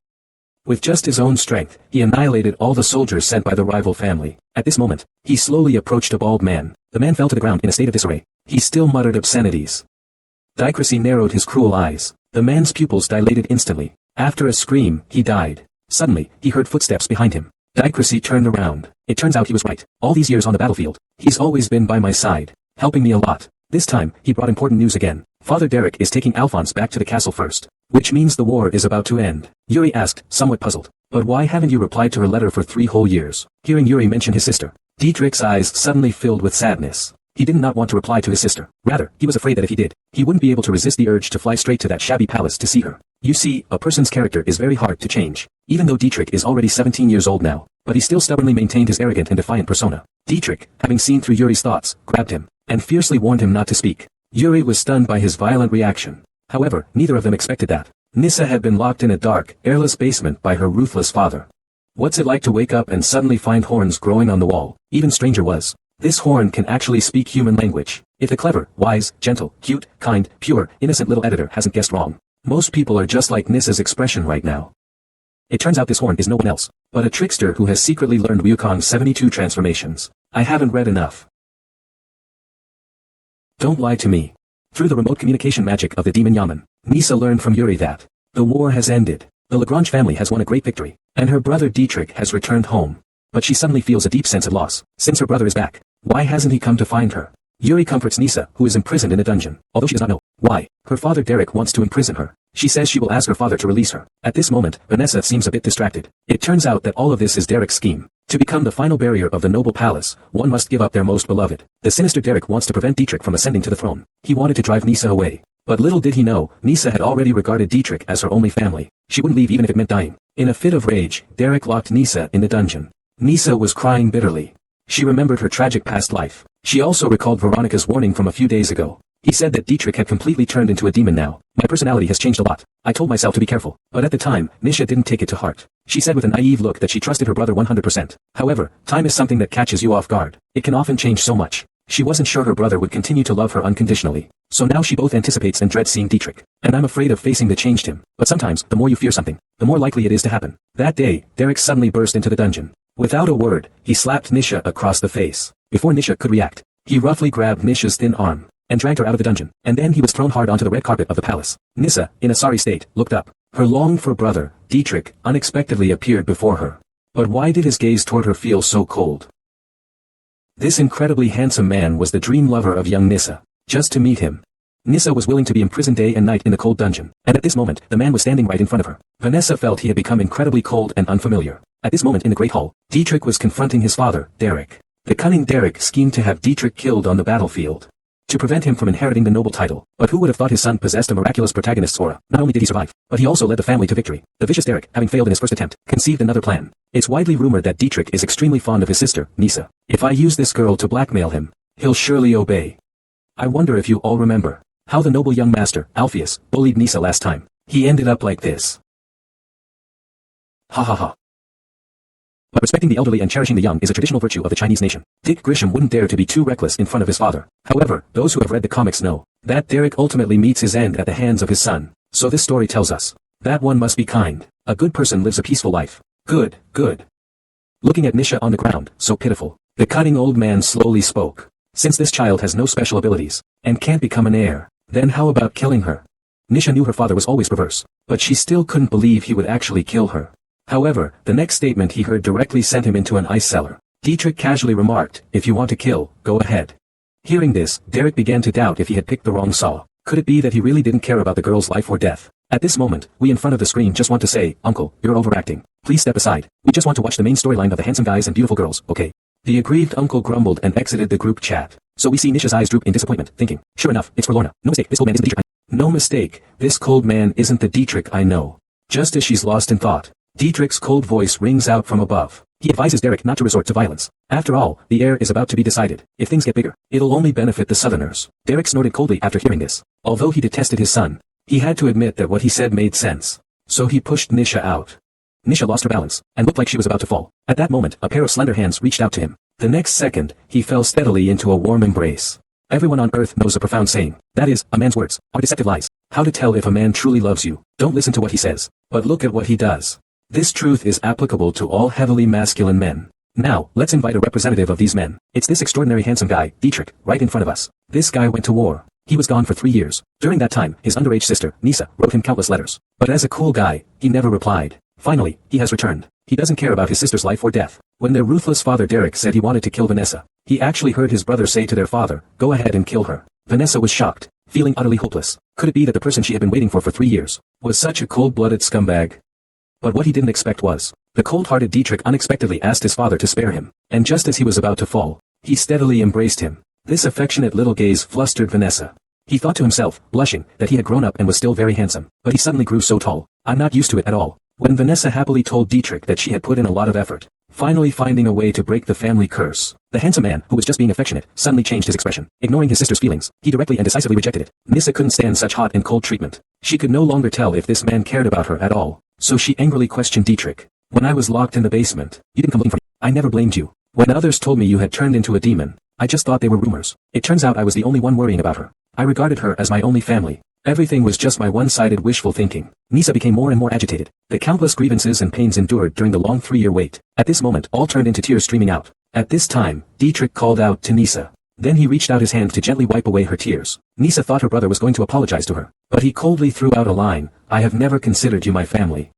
A: With just his own strength, he annihilated all the soldiers sent by the rival family. At this moment, he slowly approached a bald man. The man fell to the ground in a state of disarray. He still muttered obscenities. Dicracy narrowed his cruel eyes. The man's pupils dilated instantly. After a scream, he died. Suddenly, he heard footsteps behind him. Dicracy turned around. It turns out he was right. All these years on the battlefield, he's always been by my side, helping me a lot. This time, he brought important news again. Father Derek is taking Alphonse back to the castle first. Which means the war is about to end. Yuri asked, somewhat puzzled. But why haven't you replied to her letter for 3 whole years? Hearing Yuri mention his sister, Dietrich's eyes suddenly filled with sadness. He did not want to reply to his sister. Rather, he was afraid that if he did, he wouldn't be able to resist the urge to fly straight to that shabby palace to see her. You see, a person's character is very hard to change. Even though Dietrich is already 17 years old now, but he still stubbornly maintained his arrogant and defiant persona. Dietrich, having seen through Yuri's thoughts, grabbed him, and fiercely warned him not to speak. Yuri was stunned by his violent reaction. However, neither of them expected that. Nissa had been locked in a dark, airless basement by her ruthless father. What's it like to wake up and suddenly find horns growing on the wall? Even stranger was, this horn can actually speak human language. If the clever, wise, gentle, cute, kind, pure, innocent little editor hasn't guessed wrong. Most people are just like Nissa's expression right now. It turns out this horn is no one else, but a trickster who has secretly learned Ryukong's 72 transformations. I haven't read enough. Don't lie to me. Through the remote communication magic of the demon Yaman, Nissa learned from Yuri that the war has ended. The Lagrange family has won a great victory, and her brother Dietrich has returned home. But she suddenly feels a deep sense of loss. Since her brother is back, why hasn't he come to find her? Yuri comforts Nissa, who is imprisoned in a dungeon, although she does not know why. Her father Derek wants to imprison her. She says she will ask her father to release her. At this moment, Vanessa seems a bit distracted. It turns out that all of this is Derek's scheme. To become the final barrier of the noble palace, one must give up their most beloved. The sinister Derek wants to prevent Dietrich from ascending to the throne. He wanted to drive Nissa away. But little did he know, Nissa had already regarded Dietrich as her only family. She wouldn't leave even if it meant dying. In a fit of rage, Derek locked Nissa in the dungeon. Nissa was crying bitterly. She remembered her tragic past life. She also recalled Veronica's warning from a few days ago. He said that Dietrich had completely turned into a demon now. My personality has changed a lot. I told myself to be careful. But at the time, Nisha didn't take it to heart. She said with a naive look that she trusted her brother 100%. However, time is something that catches you off guard. It can often change so much. She wasn't sure her brother would continue to love her unconditionally. So now she both anticipates and dreads seeing Dietrich. And I'm afraid of facing the changed him. But sometimes, the more you fear something, the more likely it is to happen. That day, Derek suddenly burst into the dungeon. Without a word, he slapped Nisha across the face. Before Nisha could react, he roughly grabbed Nisha's thin arm and dragged her out of the dungeon, and then he was thrown hard onto the red carpet of the palace. Nissa, in a sorry state, looked up. Her longed-for brother, Dietrich, unexpectedly appeared before her. But why did his gaze toward her feel so cold? This incredibly handsome man was the dream lover of young Nissa. Just to meet him, Nissa was willing to be imprisoned day and night in the cold dungeon, and at this moment, the man was standing right in front of her. Vanessa felt he had become incredibly cold and unfamiliar. At this moment in the Great Hall, Dietrich was confronting his father, Derek. The cunning Derek schemed to have Dietrich killed on the battlefield, to prevent him from inheriting the noble title. But who would have thought his son possessed a miraculous protagonist's aura? Not only did he survive, but he also led the family to victory. The vicious Derek, having failed in his first attempt, conceived another plan. It's widely rumored that Dietrich is extremely fond of his sister, Nissa. If I use this girl to blackmail him, he'll surely obey. I wonder if you all remember how the noble young master, Alpheus, bullied Nissa last time. He ended up like this. Ha ha ha. But respecting the elderly and cherishing the young is a traditional virtue of the Chinese nation. Dick Grisham wouldn't dare to be too reckless in front of his father. However, those who have read the comics know that Derek ultimately meets his end at the hands of his son. So this story tells us that one must be kind. A good person lives a peaceful life. Good, good. Looking at Nisha on the ground, so pitiful, the cunning old man slowly spoke. Since this child has no special abilities, and can't become an heir, then how about killing her? Nisha knew her father was always perverse, but she still couldn't believe he would actually kill her. However, the next statement he heard directly sent him into an ice cellar. Dietrich casually remarked, if you want to kill, go ahead. Hearing this, Derek began to doubt if he had picked the wrong saw. Could it be that he really didn't care about the girl's life or death? At this moment, we in front of the screen just want to say, Uncle, you're overacting. Please step aside. We just want to watch the main storyline of the handsome guys and beautiful girls, okay? The aggrieved uncle grumbled and exited the group chat. So we see Nisha's eyes droop in disappointment, thinking, sure enough, it's for Lorna. No mistake, this old man isn't Dietrich. No mistake, this cold man isn't the Dietrich I know. Just as she's lost in thought, Dietrich's cold voice rings out from above. He advises Derek not to resort to violence. After all, the heir is about to be decided. If things get bigger, it'll only benefit the Southerners. Derek snorted coldly after hearing this. Although he detested his son, he had to admit that what he said made sense. So he pushed Nisha out. Nisha lost her balance, and looked like she was about to fall. At that moment, a pair of slender hands reached out to him. The next second, he fell steadily into a warm embrace. Everyone on earth knows a profound saying. That is, a man's words are deceptive lies. How to tell if a man truly loves you? Don't listen to what he says, but look at what he does. This truth is applicable to all heavily masculine men. Now, let's invite a representative of these men. It's this extraordinary handsome guy, Dietrich, right in front of us. This guy went to war. He was gone for 3 years. During that time, his underage sister, Nissa, wrote him countless letters. But as a cool guy, he never replied. Finally, he has returned. He doesn't care about his sister's life or death. When their ruthless father Derek said he wanted to kill Vanessa, he actually heard his brother say to their father, go ahead and kill her. Vanessa was shocked, feeling utterly hopeless. Could it be that the person she had been waiting for 3 years was such a cold-blooded scumbag? But what he didn't expect was, the cold-hearted Dietrich unexpectedly asked his father to spare him, and just as he was about to fall, he steadily embraced him. This affectionate little gaze flustered Vanessa. He thought to himself, blushing, that he had grown up and was still very handsome, but he suddenly grew so tall. I'm not used to it at all. When Vanessa happily told Dietrich that she had put in a lot of effort, finally finding a way to break the family curse, the handsome man, who was just being affectionate, suddenly changed his expression. Ignoring his sister's feelings, he directly and decisively rejected it. Nissa couldn't stand such hot and cold treatment. She could no longer tell if this man cared about her at all, so she angrily questioned Dietrich. When I was locked in the basement, you didn't come looking for me. I never blamed you. When others told me you had turned into a demon, I just thought they were rumors. It turns out I was the only one worrying about her. I regarded her as my only family. Everything was just my one-sided wishful thinking. Nissa became more and more agitated. The countless grievances and pains endured during the long 3-year wait. At this moment, all turned into tears streaming out. At this time, Dietrich called out to Nissa. Then he reached out his hand to gently wipe away her tears. Nissa thought her brother was going to apologize to her, but he coldly threw out a line, I have never considered you my family.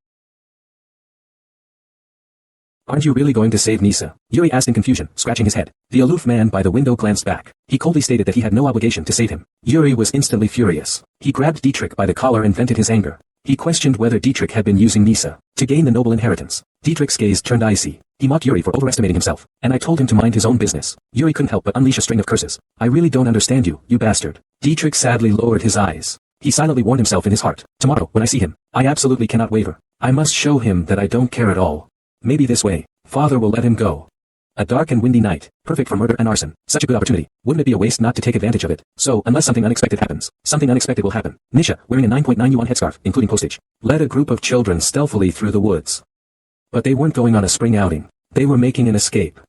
A: Aren't you really going to save Nissa? Yuri asked in confusion, scratching his head. The aloof man by the window glanced back. He coldly stated that he had no obligation to save him. Yuri was instantly furious. He grabbed Dietrich by the collar and vented his anger. He questioned whether Dietrich had been using Nissa to gain the noble inheritance. Dietrich's gaze turned icy. He mocked Yuri for overestimating himself, and I told him to mind his own business. Yuri couldn't help but unleash a string of curses. I really don't understand you, you bastard. Dietrich sadly lowered his eyes. He silently warned himself in his heart. Tomorrow, when I see him, I absolutely cannot waver. I must show him that I don't care at all. Maybe this way, Father will let him go. A dark and windy night, perfect for murder and arson. Such a good opportunity. Wouldn't it be a waste not to take advantage of it? So, unless something unexpected happens, something unexpected will happen. Nisha, wearing a 9.9 yuan headscarf, including postage, led a group of children stealthily through the woods. But they weren't going on a spring outing. They were making an escape.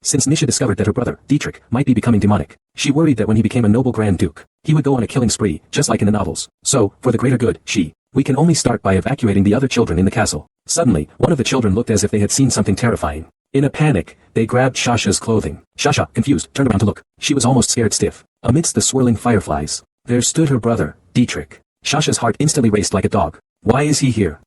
A: Since Nisha discovered that her brother, Dietrich, might be becoming demonic, she worried that when he became a noble Grand Duke, he would go on a killing spree, just like in the novels. So, for the greater good, we can only start by evacuating the other children in the castle. Suddenly, one of the children looked as if they had seen something terrifying. In a panic, they grabbed Shasha's clothing. Shasha, confused, turned around to look. She was almost scared stiff. Amidst the swirling fireflies, there stood her brother, Dietrich. Shasha's heart instantly raced like a dog. Why is he here?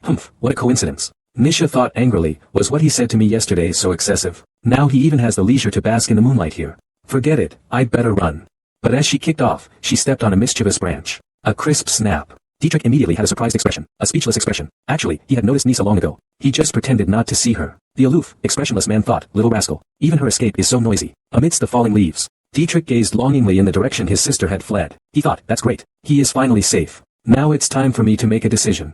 A: Humph, what a coincidence. Nisha thought angrily, was what he said to me yesterday so excessive? Now he even has the leisure to bask in the moonlight here. Forget it, I'd better run. But as she kicked off, she stepped on a mischievous branch. A crisp snap. Dietrich immediately had a surprised expression, a speechless expression. Actually, he had noticed Nissa long ago. He just pretended not to see her. The aloof, expressionless man thought, little rascal. Even her escape is so noisy. Amidst the falling leaves, Dietrich gazed longingly in the direction his sister had fled. He thought, that's great. He is finally safe. Now it's time for me to make a decision.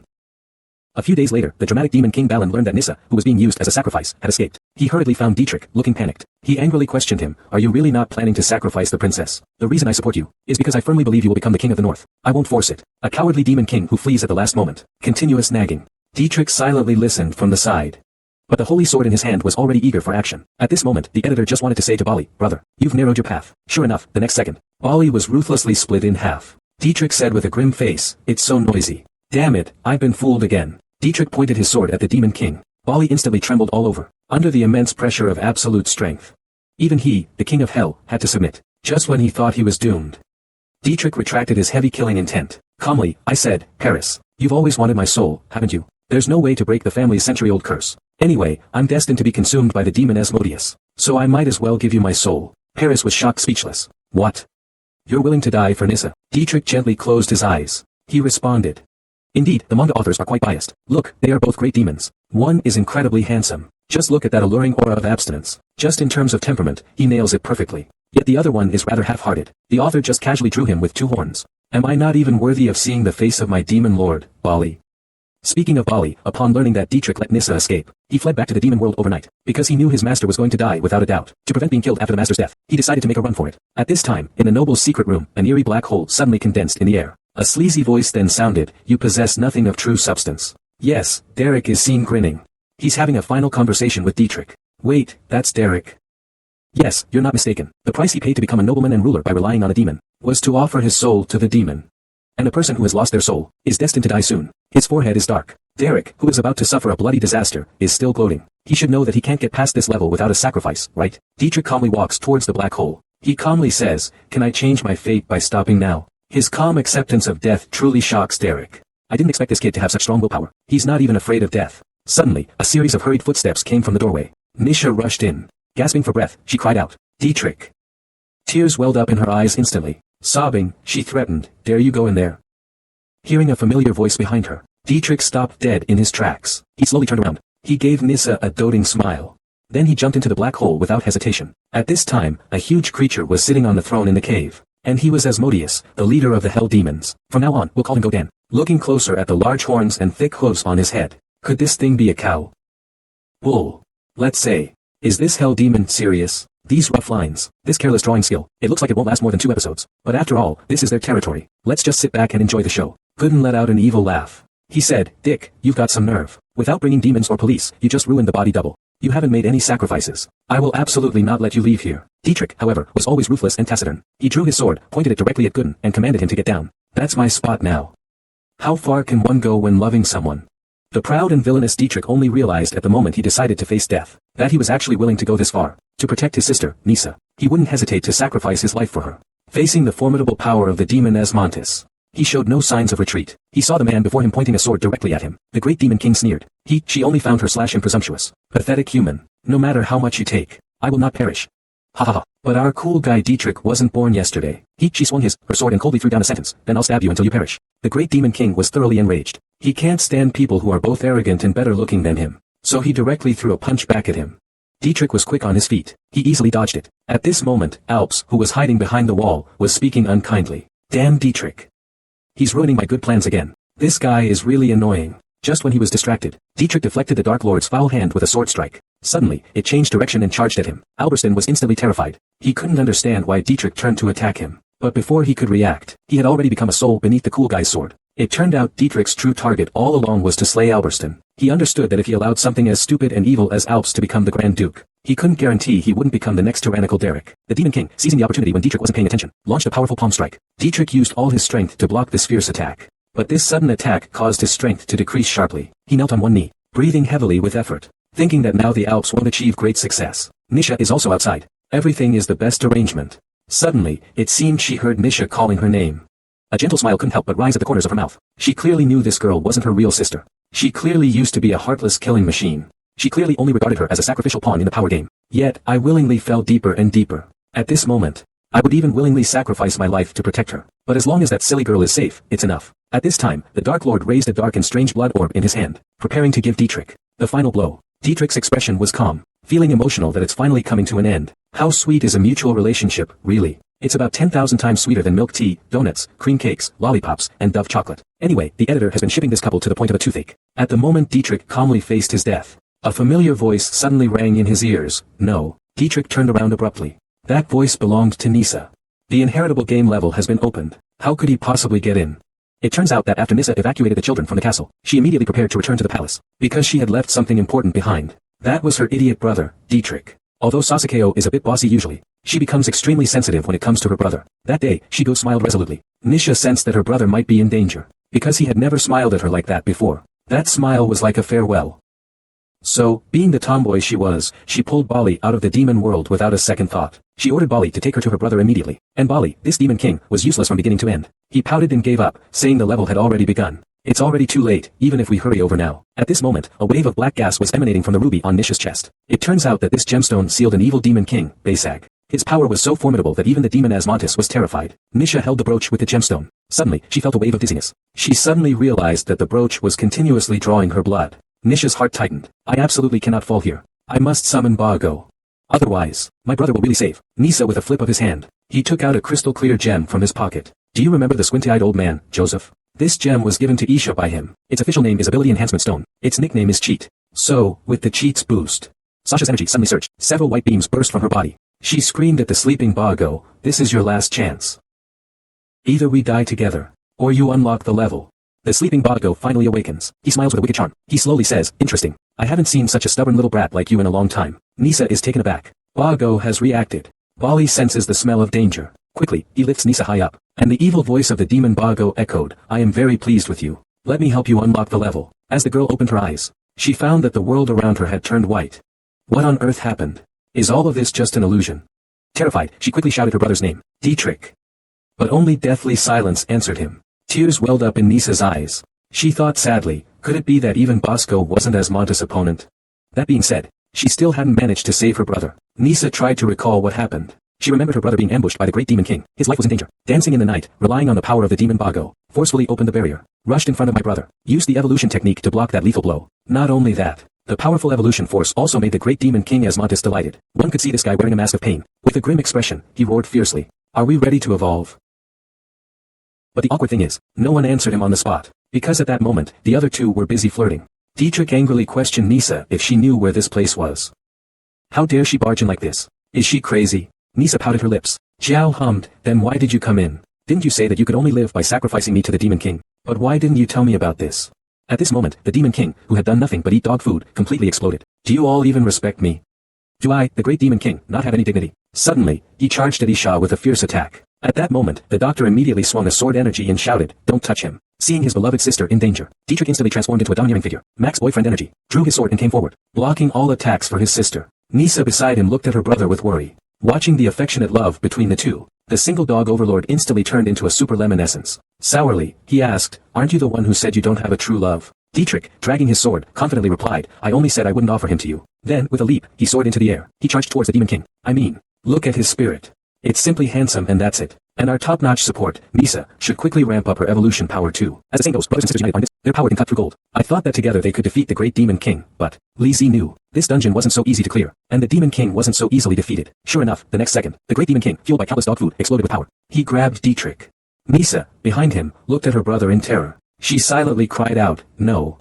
A: A few days later, the dramatic demon King Balin learned that Nissa, who was being used as a sacrifice, had escaped. He hurriedly found Dietrich, looking panicked. He angrily questioned him, are you really not planning to sacrifice the princess? The reason I support you is because I firmly believe you will become the king of the north. I won't force it. A cowardly demon king who flees at the last moment. Continuous nagging. Dietrich silently listened from the side. But the holy sword in his hand was already eager for action. At this moment, the editor just wanted to say to Bali, brother, you've narrowed your path. Sure enough, the next second, Bali was ruthlessly split in half. Dietrich said with a grim face, it's so noisy. Damn it, I've been fooled again. Dietrich pointed his sword at the demon king. Bali instantly trembled all over, under the immense pressure of absolute strength. Even he, the king of hell, had to submit, just when he thought he was doomed. Dietrich retracted his heavy killing intent. Calmly, I said, Paris, you've always wanted my soul, haven't you? There's no way to break the family's century-old curse. Anyway, I'm destined to be consumed by the demon Asmodeus. So I might as well give you my soul. Paris was shocked speechless. What? You're willing to die for Nissa? Dietrich gently closed his eyes. He responded. Indeed, the manga authors are quite biased. Look, they are both great demons. One is incredibly handsome. Just look at that alluring aura of abstinence. Just in terms of temperament, he nails it perfectly. Yet the other one is rather half-hearted. The author just casually drew him with 2 horns. Am I not even worthy of seeing the face of my demon lord, Bali? Speaking of Bali, upon learning that Dietrich let Nissa escape, he fled back to the demon world overnight, because he knew his master was going to die without a doubt. To prevent being killed after the master's death, he decided to make a run for it. At this time, in the noble's secret room, an eerie black hole suddenly condensed in the air. A sleazy voice then sounded, you possess nothing of true substance. Yes, Derek is seen grinning. He's having a final conversation with Dietrich. Wait, that's Derek. Yes, you're not mistaken. The price he paid to become a nobleman and ruler by relying on a demon was to offer his soul to the demon. And a person who has lost their soul is destined to die soon. His forehead is dark. Derek, who is about to suffer a bloody disaster, is still gloating. He should know that he can't get past this level without a sacrifice, right? Dietrich calmly walks towards the black hole. He calmly says, can I change my fate by stopping now? His calm acceptance of death truly shocks Derek. I didn't expect this kid to have such strong willpower. He's not even afraid of death. Suddenly, a series of hurried footsteps came from the doorway. Nisha rushed in. Gasping for breath, she cried out, Dietrich. Tears welled up in her eyes instantly. Sobbing, she threatened, "Dare you go in there?" Hearing a familiar voice behind her, Dietrich stopped dead in his tracks. He slowly turned around. He gave Nissa a doting smile. Then he jumped into the black hole without hesitation. At this time, a huge creature was sitting on the throne in the cave. And he was Asmodeus, the leader of the hell demons. From now on, we'll call him Godan. Looking closer at the large horns and thick hooves on his head. Could this thing be a cow? Bull. Let's say. Is this hell demon serious? These rough lines, this careless drawing skill, it looks like it won't last more than 2 episodes. But after all, this is their territory. Let's just sit back and enjoy the show. Gooden let out an evil laugh. He said, "Dick, you've got some nerve. Without bringing demons or police, you just ruined the body double. You haven't made any sacrifices. I will absolutely not let you leave here." Dietrich, however, was always ruthless and taciturn. He drew his sword, pointed it directly at Gooden, and commanded him to get down. "That's my spot now." How far can one go when loving someone? The proud and villainous Dietrich only realized at the moment he decided to face death, that he was actually willing to go this far. To protect his sister, Nissa, he wouldn't hesitate to sacrifice his life for her. Facing the formidable power of the demon Asmodeus, he showed no signs of retreat. He saw the man before him pointing a sword directly at him. The great demon king sneered. She only found her slash him presumptuous. Pathetic human. No matter how much you take, I will not perish. Ha ha ha. But our cool guy Dietrich wasn't born yesterday. She swung her sword and coldly threw down a sentence. "Then I'll stab you until you perish." The great demon king was thoroughly enraged. He can't stand people who are both arrogant and better looking than him. So he directly threw a punch back at him. Dietrich was quick on his feet. He easily dodged it. At this moment, Alps, who was hiding behind the wall, was speaking unkindly. "Damn Dietrich. He's ruining my good plans again. This guy is really annoying." Just when he was distracted, Dietrich deflected the Dark Lord's foul hand with a sword strike. Suddenly, it changed direction and charged at him. Alberston was instantly terrified. He couldn't understand why Dietrich turned to attack him. But before he could react, he had already become a soul beneath the cool guy's sword. It turned out Dietrich's true target all along was to slay Alberston. He understood that if he allowed something as stupid and evil as Alps to become the Grand Duke, he couldn't guarantee he wouldn't become the next tyrannical Derek. The Demon King, seizing the opportunity when Dietrich wasn't paying attention, launched a powerful palm strike. Dietrich used all his strength to block this fierce attack. But this sudden attack caused his strength to decrease sharply. He knelt on one knee, breathing heavily with effort, thinking that now the Alps won't achieve great success. Nisha is also outside. Everything is the best arrangement. Suddenly, it seemed she heard Nisha calling her name. A gentle smile couldn't help but rise at the corners of her mouth. She clearly knew this girl wasn't her real sister. She clearly used to be a heartless killing machine. She clearly only regarded her as a sacrificial pawn in the power game. Yet, I willingly fell deeper and deeper. At this moment, I would even willingly sacrifice my life to protect her. But as long as that silly girl is safe, it's enough. At this time, the Dark Lord raised a dark and strange blood orb in his hand, preparing to give Dietrich the final blow. Dietrich's expression was calm, feeling emotional that it's finally coming to an end. How sweet is a mutual relationship, really? It's about 10,000 times sweeter than milk tea, donuts, cream cakes, lollipops, and Dove chocolate. Anyway, the editor has been shipping this couple to the point of a toothache. At the moment Dietrich calmly faced his death, a familiar voice suddenly rang in his ears. No. Dietrich turned around abruptly. That voice belonged to Nissa. The inheritable game level has been opened. How could he possibly get in? It turns out that after Nissa evacuated the children from the castle, she immediately prepared to return to the palace, because she had left something important behind. That was her idiot brother, Dietrich. Although Sasakeo is a bit bossy usually, she becomes extremely sensitive when it comes to her brother. That day, Shigo smiled resolutely. Nisha sensed that her brother might be in danger, because he had never smiled at her like that before. That smile was like a farewell. So, being the tomboy she was, she pulled Bali out of the demon world without a second thought. She ordered Bali to take her to her brother immediately. And Bali, this demon king, was useless from beginning to end. He pouted and gave up, saying the level had already begun. It's already too late, even if we hurry over now. At this moment, a wave of black gas was emanating from the ruby on Nisha's chest. It turns out that this gemstone sealed an evil demon king, Basag. His power was so formidable that even the demon Asmodeus was terrified. Nisha held the brooch with the gemstone. Suddenly, she felt a wave of dizziness. She suddenly realized that the brooch was continuously drawing her blood. Nisha's heart tightened. I absolutely cannot fall here. I must summon Bago. Otherwise, my brother will really save. Nissa with a flip of his hand. He took out a crystal clear gem from his pocket. Do you remember the squinty-eyed old man, Joseph? This gem was given to Isha by him. Its official name is Ability Enhancement Stone. Its nickname is Cheat. So, with the cheat's boost, Sasha's energy suddenly surged. Several white beams burst from her body. She screamed at the sleeping Bago, "This is your last chance. Either we die together, or you unlock the level." The sleeping Bago finally awakens. He smiles with a wicked charm. He slowly says, "Interesting. I haven't seen such a stubborn little brat like you in a long time." Nissa is taken aback. Bago has reacted. Bali senses the smell of danger. Quickly, he lifts Nissa high up, and the evil voice of the demon Bago echoed, "I am very pleased with you. Let me help you unlock the level." As the girl opened her eyes, she found that the world around her had turned white. What on earth happened? Is all of this just an illusion? Terrified, she quickly shouted her brother's name, Dietrich. But only deathly silence answered him. Tears welled up in Nissa's eyes. She thought sadly, could it be that even Bosco wasn't Asmodeus' opponent? That being said, she still hadn't managed to save her brother. Nissa tried to recall what happened. She remembered her brother being ambushed by the great demon king. His life was in danger. Dancing in the night, relying on the power of the demon Bago, forcefully opened the barrier, rushed in front of my brother, used the evolution technique to block that lethal blow. Not only that, the powerful evolution force also made the great demon king Asmontis delighted. One could see this guy wearing a mask of pain. With a grim expression, he roared fiercely. Are we ready to evolve? But the awkward thing is, no one answered him on the spot, because at that moment, the other two were busy flirting. Dietrich angrily questioned Nisa if she knew where this place was. How dare she barge in like this? Is she crazy? Nisa pouted her lips. Xiao hummed, then why did you come in? Didn't you say that you could only live by sacrificing me to the demon king? But why didn't you tell me about this? At this moment, the demon king, who had done nothing but eat dog food, completely exploded. Do you all even respect me? Do I, the great demon king, not have any dignity? Suddenly, he charged at Isha with a fierce attack. At that moment, the doctor immediately swung a sword energy and shouted, don't touch him. Seeing his beloved sister in danger, Dietrich instantly transformed into a domineering figure. Max boyfriend energy, drew his sword and came forward, blocking all attacks for his sister. Nisa beside him looked at her brother with worry. Watching the affectionate love between the two, the single dog overlord instantly turned into a super lemon essence. Sourly, he asked, aren't you the one who said you don't have a true love? Dietrich, dragging his sword, confidently replied, I only said I wouldn't offer him to you. Then, with a leap, he soared into the air. He charged towards the demon king. I mean, look at his spirit. It's simply handsome and that's it. And our top-notch support, Nisa, should quickly ramp up her evolution power too. As the saying goes, brothers and sisters united by this, their power can cut through gold. I thought that together they could defeat the great demon king, but Li Zi knew. This dungeon wasn't so easy to clear, and the demon king wasn't so easily defeated. Sure enough, the next second, the great demon king, fueled by countless dog food, exploded with power. He grabbed Dietrich. Nisa, behind him, looked at her brother in terror. She silently cried out, no.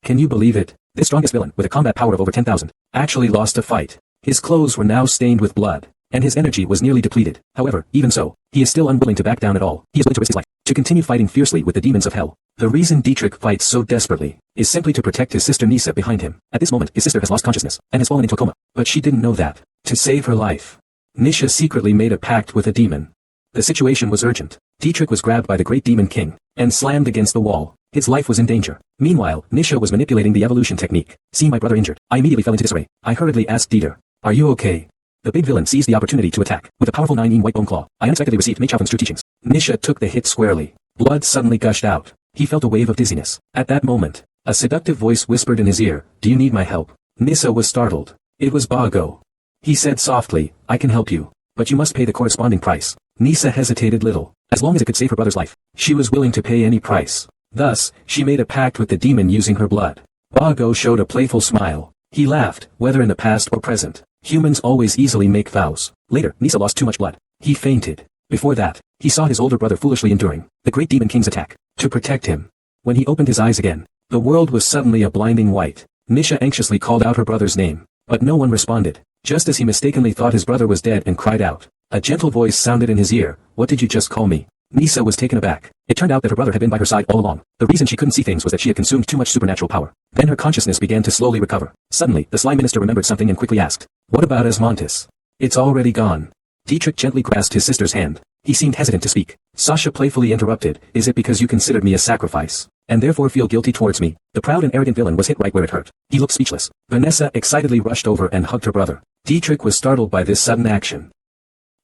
A: Can you believe it? This strongest villain, with a combat power of over 10,000, actually lost a fight. His clothes were now stained with blood, and his energy was nearly depleted. However, even so, he is still unwilling to back down at all. He is willing to risk his life, to continue fighting fiercely with the demons of hell. The reason Dietrich fights so desperately is simply to protect his sister Nisa behind him. At this moment, his sister has lost consciousness, and has fallen into a coma. But she didn't know that. To save her life, Nisha secretly made a pact with a demon. The situation was urgent. Dietrich was grabbed by the great demon king, and slammed against the wall. His life was in danger. Meanwhile, Nisha was manipulating the evolution technique. Seeing my brother injured, I immediately fell into disarray. I hurriedly asked Dieter, are you okay? The big villain seized the opportunity to attack. With a powerful 9-in white bone claw, I unexpectedly received Mei Chaofun's true teachings. Nisha took the hit squarely. Blood suddenly gushed out. He felt a wave of dizziness. At that moment, a seductive voice whispered in his ear, do you need my help? Nissa was startled. It was Bago. He said softly, I can help you, but you must pay the corresponding price. Nissa hesitated little. As long as it could save her brother's life, she was willing to pay any price. Thus, she made a pact with the demon using her blood. Bago showed a playful smile. He laughed, whether in the past or present. Humans always easily make vows. Later, Nissa lost too much blood. He fainted. Before that, he saw his older brother foolishly enduring the great demon king's attack. To protect him. When he opened his eyes again, the world was suddenly a blinding white. Nisha anxiously called out her brother's name, but no one responded. Just as he mistakenly thought his brother was dead and cried out. A gentle voice sounded in his ear, what did you just call me? Nissa was taken aback. It turned out that her brother had been by her side all along. The reason she couldn't see things was that she had consumed too much supernatural power. Then her consciousness began to slowly recover. Suddenly, the Sly Minister remembered something and quickly asked, what about Asmontis? It's already gone. Dietrich gently grasped his sister's hand. He seemed hesitant to speak. Sasha playfully interrupted, is it because you considered me a sacrifice, and therefore feel guilty towards me? The proud and arrogant villain was hit right where it hurt. He looked speechless. Vanessa excitedly rushed over and hugged her brother. Dietrich was startled by this sudden action.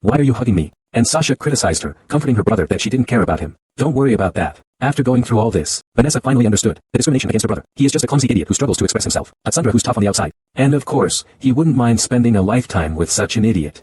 A: Why are you hugging me? And Sasha criticized her, comforting her brother that she didn't care about him. Don't worry about that. After going through all this, Vanessa finally understood the discrimination against her brother. He is just a clumsy idiot who struggles to express himself. A Tsundra who's tough on the outside. And of course, he wouldn't mind spending a lifetime with such an idiot.